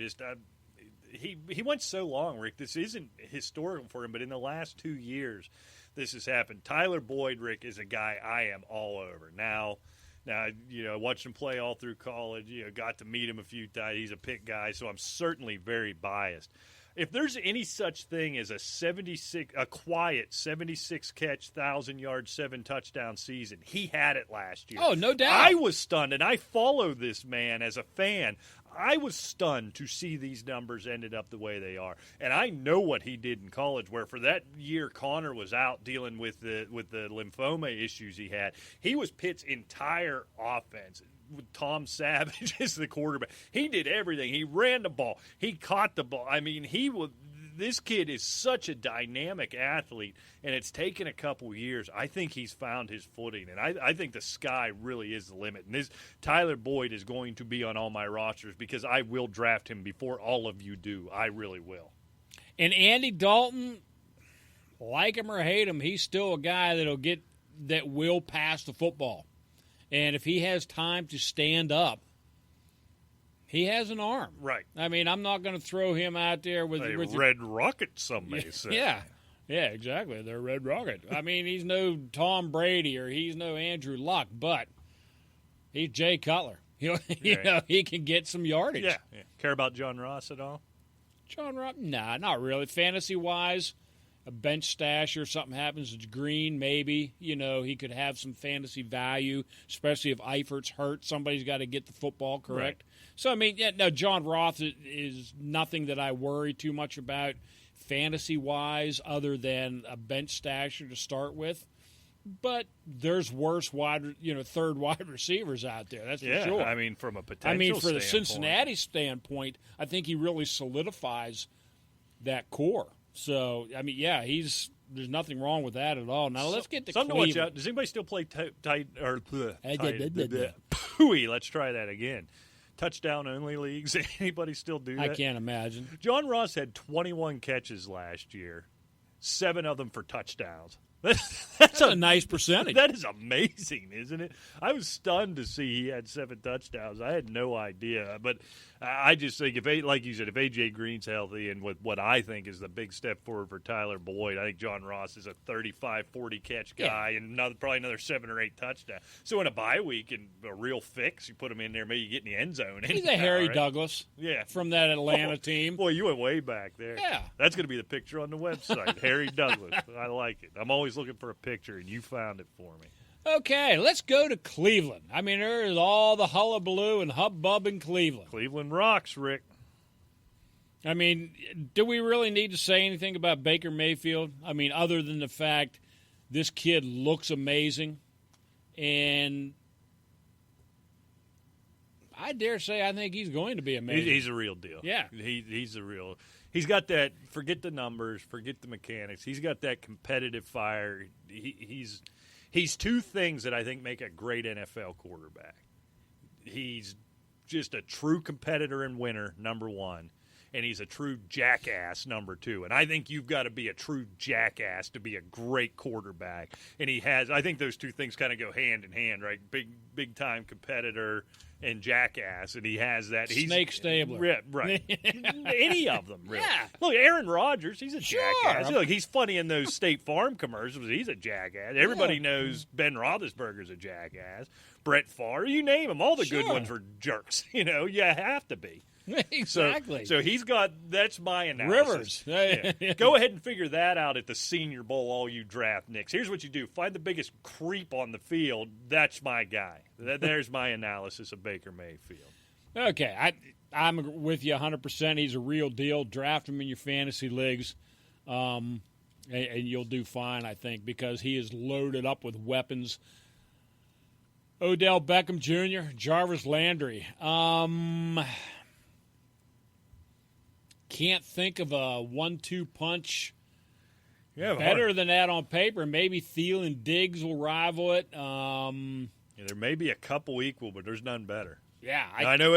Speaker 1: He went so long, Rick. This isn't historical for him, but in the last 2 years, this has happened. Tyler Boyd, Rick, is a guy I am all over. Now Now, I watched him play all through college. Got to meet him a few times. He's a Pitt guy, so I'm certainly very biased. If there's any such thing as a quiet 76 catch, 1,000-yard, 7 touchdown season, he had it last year.
Speaker 2: Oh, no doubt.
Speaker 1: I was stunned, and I follow this man as a fan. I was stunned to see these numbers ended up the way they are, and I know what he did in college. Where for that year, Connor was out dealing with the lymphoma issues he had. He was Pitt's entire offense. With Tom Savage as the quarterback, he did everything. He ran the ball. He caught the ball. I mean, this kid is such a dynamic athlete, and it's taken a couple years. I think he's found his footing, and I think the sky really is the limit. And this Tyler Boyd is going to be on all my rosters because I will draft him before all of you do. I really will.
Speaker 2: And Andy Dalton, like him or hate him, he's still a guy that will pass the football. And if he has time to stand up, he has an arm.
Speaker 1: Right.
Speaker 2: I mean, I'm not going to throw him out there with
Speaker 1: red rocket, some may say.
Speaker 2: Yeah, exactly. They're red rocket. I mean, he's no Tom Brady or he's no Andrew Luck, but he's Jay Cutler. He can get some yardage.
Speaker 1: Yeah. Care about John Ross at all?
Speaker 2: John Ross? Nah, not really. Fantasy-wise, a bench stash or something happens, it's Green, maybe. He could have some fantasy value, especially if Eifert's hurt. Somebody's got to get the football correct. Right. So, I mean, John Roth is nothing that I worry too much about fantasy-wise other than a bench stasher to start with. But there's worse third wide receivers out there. That's for sure.
Speaker 1: I mean, from a potential
Speaker 2: for the Cincinnati standpoint, I think he really solidifies that core. So, I mean, there's nothing wrong with that at all. Now, let's get to
Speaker 1: Something
Speaker 2: Cleveland.
Speaker 1: to watch out. Does anybody still play Pooey, let's try that again. Touchdown-only leagues. Anybody still do that?
Speaker 2: I can't imagine.
Speaker 1: John Ross had 21 catches last year, 7 of them for touchdowns.
Speaker 2: That's a nice percentage.
Speaker 1: That is amazing, isn't it? I was stunned to see he had 7 touchdowns. I had no idea. But I just think, like you said, if A.J. Green's healthy and with what I think is the big step forward for Tyler Boyd, I think John Ross is a 35, 40-catch guy and probably another 7 or 8 touchdowns. So in a bye week and a real fix, you put him in there, maybe you get in the end zone.
Speaker 2: He's a Harry Douglas from that Atlanta team.
Speaker 1: Boy, you went way back there.
Speaker 2: Yeah.
Speaker 1: That's going to be the picture on the website, Harry Douglas. I like it. I'm always looking for a picture, and you found it for me.
Speaker 2: Okay, let's go to Cleveland. I mean, there is all the hullabaloo and hubbub in Cleveland.
Speaker 1: Cleveland rocks, Rick.
Speaker 2: I mean, do we really need to say anything about Baker Mayfield? I mean, other than the fact this kid looks amazing, and I dare say I think he's going to be amazing.
Speaker 1: He's a real deal.
Speaker 2: Yeah.
Speaker 1: He's a real – he's got that – forget the numbers, forget the mechanics. He's got that competitive fire. He's two things that I think make a great NFL quarterback. He's just a true competitor and winner, number one, and he's a true jackass, number two. And I think you've got to be a true jackass to be a great quarterback. And he has – I think those two things kind of go hand in hand, right? Big-time competitor – and jackass, and he has that.
Speaker 2: Snake Stabler.
Speaker 1: Right. Any of them, really.
Speaker 2: Yeah.
Speaker 1: Look, Aaron Rodgers, he's a jackass. Look, he's funny in those State Farm commercials. He's a jackass. Everybody knows Ben Roethlisberger's a jackass. Brett Favre, you name them. All the good ones were jerks. You have to be.
Speaker 2: Exactly.
Speaker 1: So he's got – that's my analysis.
Speaker 2: Rivers.
Speaker 1: Yeah. Go ahead and figure that out at the Senior Bowl, all you draft Knicks. Here's what you do. Find the biggest creep on the field. That's my guy. There's my analysis of Baker Mayfield.
Speaker 2: Okay. I'm with you 100%. He's a real deal. Draft him in your fantasy leagues, and you'll do fine, I think, because he is loaded up with weapons. Odell Beckham Jr., Jarvis Landry. Can't think of a 1-2 punch better than that on paper. Maybe Thielen Diggs will rival it.
Speaker 1: There may be a couple equal, but there's none better.
Speaker 2: Yeah,
Speaker 1: I know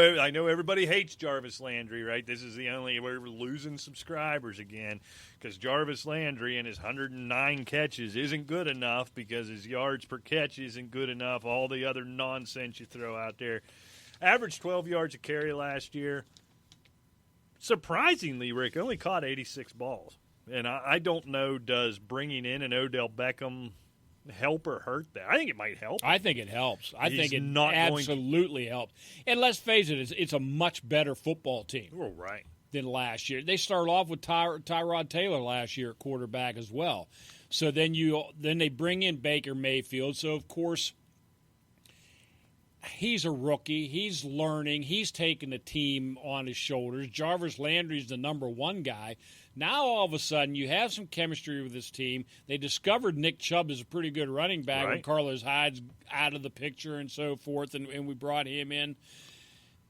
Speaker 1: everybody hates Jarvis Landry, right? This is the only – we're losing subscribers again because Jarvis Landry and his 109 catches isn't good enough because his yards per catch isn't good enough, all the other nonsense you throw out there. Averaged 12 yards a carry last year. Surprisingly, Rick, only caught 86 balls. And I don't know, does bringing in an Odell Beckham help or hurt that? I think it might help.
Speaker 2: I think it helps. I
Speaker 1: He's
Speaker 2: think it
Speaker 1: not
Speaker 2: absolutely helps. And let's face it, it's a much better football team
Speaker 1: Right.
Speaker 2: than last year. They started off with Tyrod Taylor last year at quarterback as well. So then they bring in Baker Mayfield. So, of course, he's a rookie. He's learning. He's taking the team on his shoulders. Jarvis Landry's the number one guy. Now, all of a sudden, you have some chemistry with this team. They discovered Nick Chubb is a pretty good running back when Carlos Hyde's out of the picture and so forth, and we brought him in.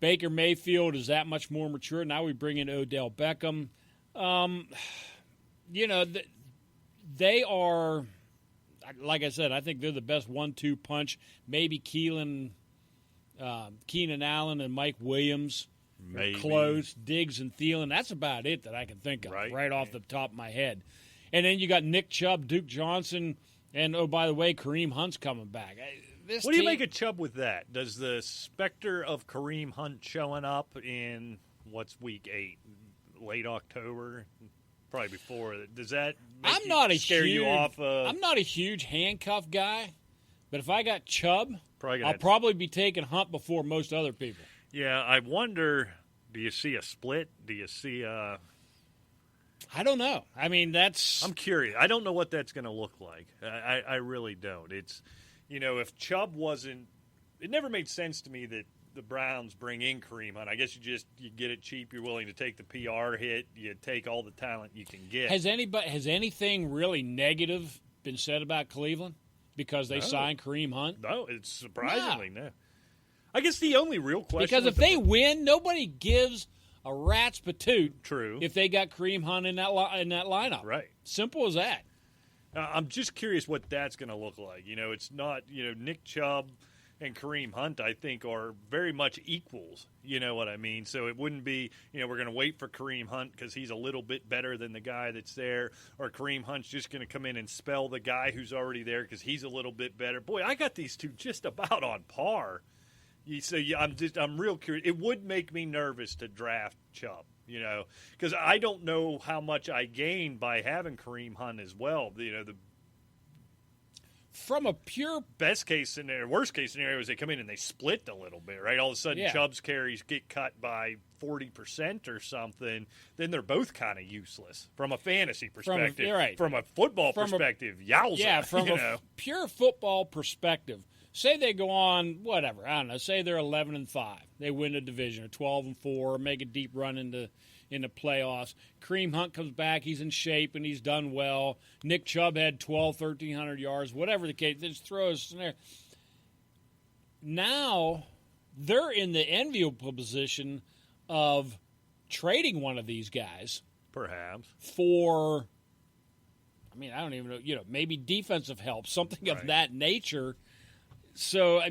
Speaker 2: Baker Mayfield is that much more mature. Now we bring in Odell Beckham. They are, like I said, I think they're the best 1-2 punch. Maybe Keenan Allen and Mike Williams.
Speaker 1: Maybe.
Speaker 2: Close, Diggs and Thielen. That's about it that I can think of right off the top of my head. And then you got Nick Chubb, Duke Johnson, and, oh, by the way, Kareem Hunt's coming back.
Speaker 1: What do you make of Chubb with that? Does the specter of Kareem Hunt showing up in, what's week 8, late October, probably before, does that scare you off?
Speaker 2: I'm not a huge handcuff guy, but if I got Chubb,
Speaker 1: I'll
Speaker 2: probably be taking Hunt before most other people.
Speaker 1: Yeah, I wonder, do you see a split? Do you see a...
Speaker 2: I don't know. I mean,
Speaker 1: I'm curious. I don't know what that's going to look like. I really don't. It's, if Chubb wasn't... It never made sense to me that the Browns bring in Kareem Hunt. I guess you get it cheap. You're willing to take the PR hit. You take all the talent you can get.
Speaker 2: Has anything really negative been said about Cleveland because they signed Kareem Hunt?
Speaker 1: No, it's surprisingly no. I guess the only real question...
Speaker 2: Because if they win, nobody gives a rat's patoot.
Speaker 1: True.
Speaker 2: If they got Kareem Hunt in that lineup.
Speaker 1: Right.
Speaker 2: Simple as that.
Speaker 1: I'm just curious what that's going to look like. It's not, Nick Chubb and Kareem Hunt, I think, are very much equals. You know what I mean? So it wouldn't be, we're going to wait for Kareem Hunt because he's a little bit better than the guy that's there, or Kareem Hunt's just going to come in and spell the guy who's already there because he's a little bit better. Boy, I got these two just about on par. So I'm real curious. It would make me nervous to draft Chubb, because I don't know how much I gain by having Kareem Hunt as well. The
Speaker 2: from a pure
Speaker 1: best case scenario, worst case scenario is they come in and they split a little bit, right? All of a sudden, Chubb's carries get cut by 40% or something. Then they're both kind of useless from a fantasy perspective. From a football perspective, yowza.
Speaker 2: Yeah, from a pure football perspective. Say they go on, whatever, I don't know, say they're 11-5. They win the division, or 12-4, make a deep run into playoffs. Kareem Hunt comes back, he's in shape, and he's done well. Nick Chubb had 1,300 yards, whatever the case. Just throw a scenario. Now, they're in the enviable position of trading one of these guys.
Speaker 1: Perhaps.
Speaker 2: For, I don't even know, maybe defensive help, something of that nature. So,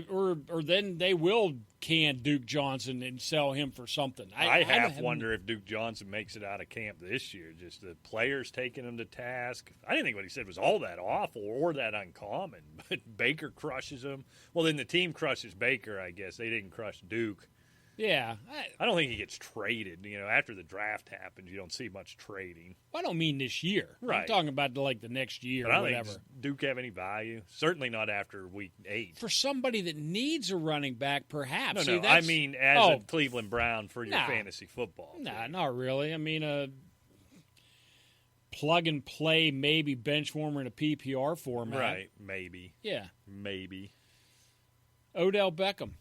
Speaker 2: or then they will can Duke Johnson and sell him for something.
Speaker 1: I wonder if Duke Johnson makes it out of camp this year. Just the players taking him to task. I didn't think what he said was all that awful or that uncommon. But Baker crushes him. Well, then the team crushes Baker, I guess. They didn't crush Duke.
Speaker 2: Yeah.
Speaker 1: I don't think he gets traded. After the draft happens, you don't see much trading.
Speaker 2: I don't mean this year.
Speaker 1: Right.
Speaker 2: I'm talking about the next year
Speaker 1: but
Speaker 2: or
Speaker 1: I
Speaker 2: whatever.
Speaker 1: Does Duke have any value? Certainly not after week 8.
Speaker 2: For somebody that needs a running back, perhaps.
Speaker 1: No, I mean as a Cleveland Brown for your fantasy football.
Speaker 2: Nah, not really. Plug and play, maybe bench warmer in a PPR format.
Speaker 1: Right, maybe.
Speaker 2: Yeah.
Speaker 1: Maybe.
Speaker 2: Odell Beckham.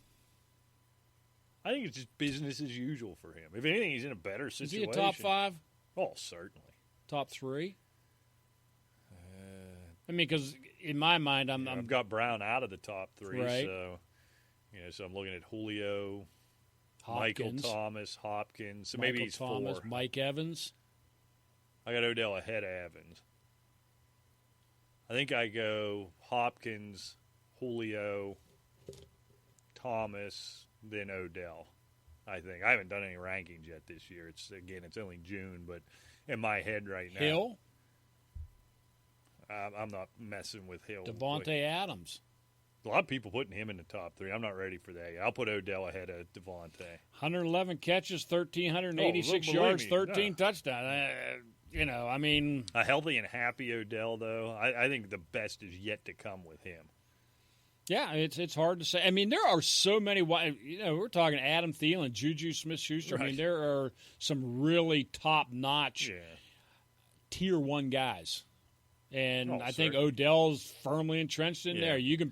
Speaker 1: I think it's just business as usual for him. If anything, he's in a better situation.
Speaker 2: Is he a top 5?
Speaker 1: Oh, certainly.
Speaker 2: Top 3? Because in my mind, I've
Speaker 1: got Brown out of the top 3,
Speaker 2: right.
Speaker 1: So I'm looking at Julio,
Speaker 2: Hopkins,
Speaker 1: Michael Thomas, Hopkins. So
Speaker 2: Michael
Speaker 1: maybe he's
Speaker 2: Thomas,
Speaker 1: 4.
Speaker 2: Mike Evans.
Speaker 1: I got Odell ahead of Evans. I think I go Hopkins, Julio, Thomas, then Odell. I think I haven't done any rankings yet this year. It's only June, but in my head right now,
Speaker 2: Hill.
Speaker 1: I'm not messing with Hill.
Speaker 2: Devontae Adams.
Speaker 1: A lot of people putting him in the top 3. I'm not ready for that. I'll put Odell ahead of Devontae.
Speaker 2: 111 catches, 1,386 yards, 13 touchdowns. I mean,
Speaker 1: A healthy and happy Odell, though, I think the best is yet to come with him.
Speaker 2: yeah, it's hard to say. I mean, there are so many. We're talking Adam Thielen, Juju Smith-Schuster.
Speaker 1: Right.
Speaker 2: I mean, there are some really top-notch tier 1 guys. And I think Odell's firmly entrenched in there. You can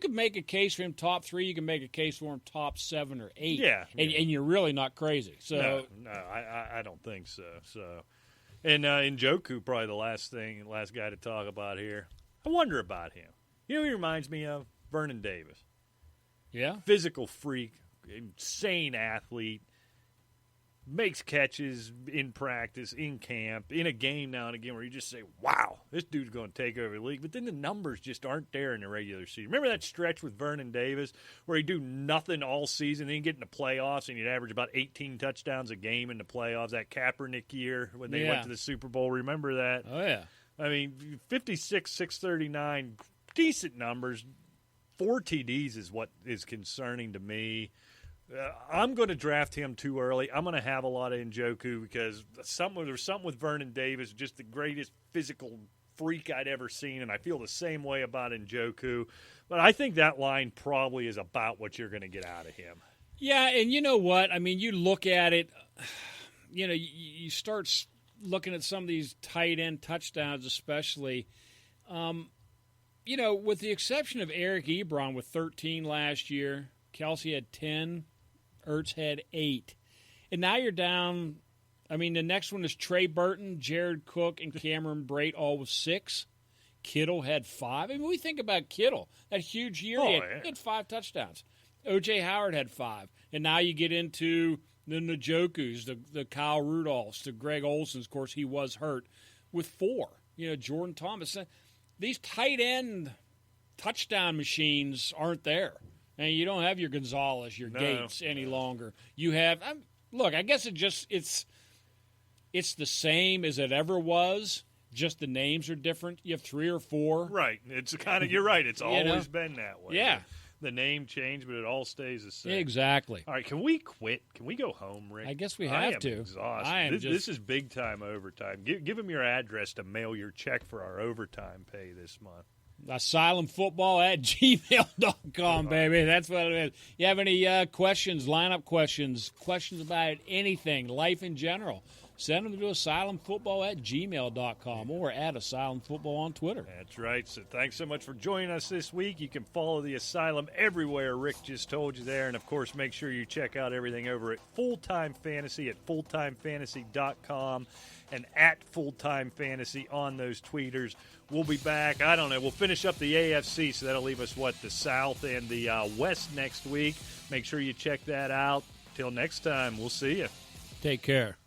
Speaker 2: make a case for him top 3. You can make a case for him top 7 or 8.
Speaker 1: Yeah,
Speaker 2: and you're really not crazy. So
Speaker 1: no, I don't think so. So, and Njoku, probably the last guy to talk about here. I wonder about him. You know who he reminds me of? Vernon Davis.
Speaker 2: yeah,
Speaker 1: Physical freak, insane athlete. Makes catches in practice, in camp, in a game now and again where you just say, wow, this dude's going to take over the league. But then the numbers just aren't there in the regular season. Remember that stretch with Vernon Davis where he'd do nothing all season, then he'd get in the playoffs and he'd average about 18 touchdowns a game in the playoffs, that Kaepernick year when they went to the Super Bowl. Remember that?
Speaker 2: Oh, yeah.
Speaker 1: I mean, 56, 639, decent numbers. 4 TDs is what is concerning to me. I'm going to draft him too early. I'm going to have a lot of Njoku because there's something with Vernon Davis, just the greatest physical freak I'd ever seen, and I feel the same way about Njoku. But I think that line probably is about what you're going to get out of him.
Speaker 2: Yeah, and you know what? I mean, you look at it, you start looking at some of these tight end touchdowns especially. With the exception of Eric Ebron with 13 last year, Kelsey had 10, Ertz had 8. And now you're down, the next one is Trey Burton, Jared Cook, and Cameron Brate all with 6. Kittle had 5. I mean, we think about Kittle, that huge year, he had 5 touchdowns. O.J. Howard had 5. And now you get into the Njokus, the Kyle Rudolphs, the Greg Olsons. Of course, he was hurt with 4. Jordan Thomas. These tight end touchdown machines aren't there. And you don't have your Gonzalez, your Gates any longer. You have look, I guess it's the same as it ever was, just the names are different. You have 3 or 4.
Speaker 1: Right. It's kind of, you're right. It's always been that way.
Speaker 2: Yeah.
Speaker 1: The name changed, but it all stays the same.
Speaker 2: Exactly.
Speaker 1: All right, can we quit? Can we go home, Rick?
Speaker 2: I guess we have to.
Speaker 1: Exhausted. This is big time overtime. Give them your address to mail your check for our overtime pay this month.
Speaker 2: AsylumFootball@gmail.com, baby. That's what it is. You have any questions, lineup questions about anything, life in general, send them to AsylumFootball@gmail.com or at AsylumFootball on Twitter.
Speaker 1: That's right. So thanks so much for joining us this week. You can follow the Asylum everywhere Rick just told you there. And, of course, make sure you check out everything over at Fulltime Fantasy at fulltimefantasy.com and at Fulltime Fantasy on those tweeters. We'll be back. I don't know. We'll finish up the AFC, so that'll leave us, the South and the West next week. Make sure you check that out. Till next time, we'll see you.
Speaker 2: Take care.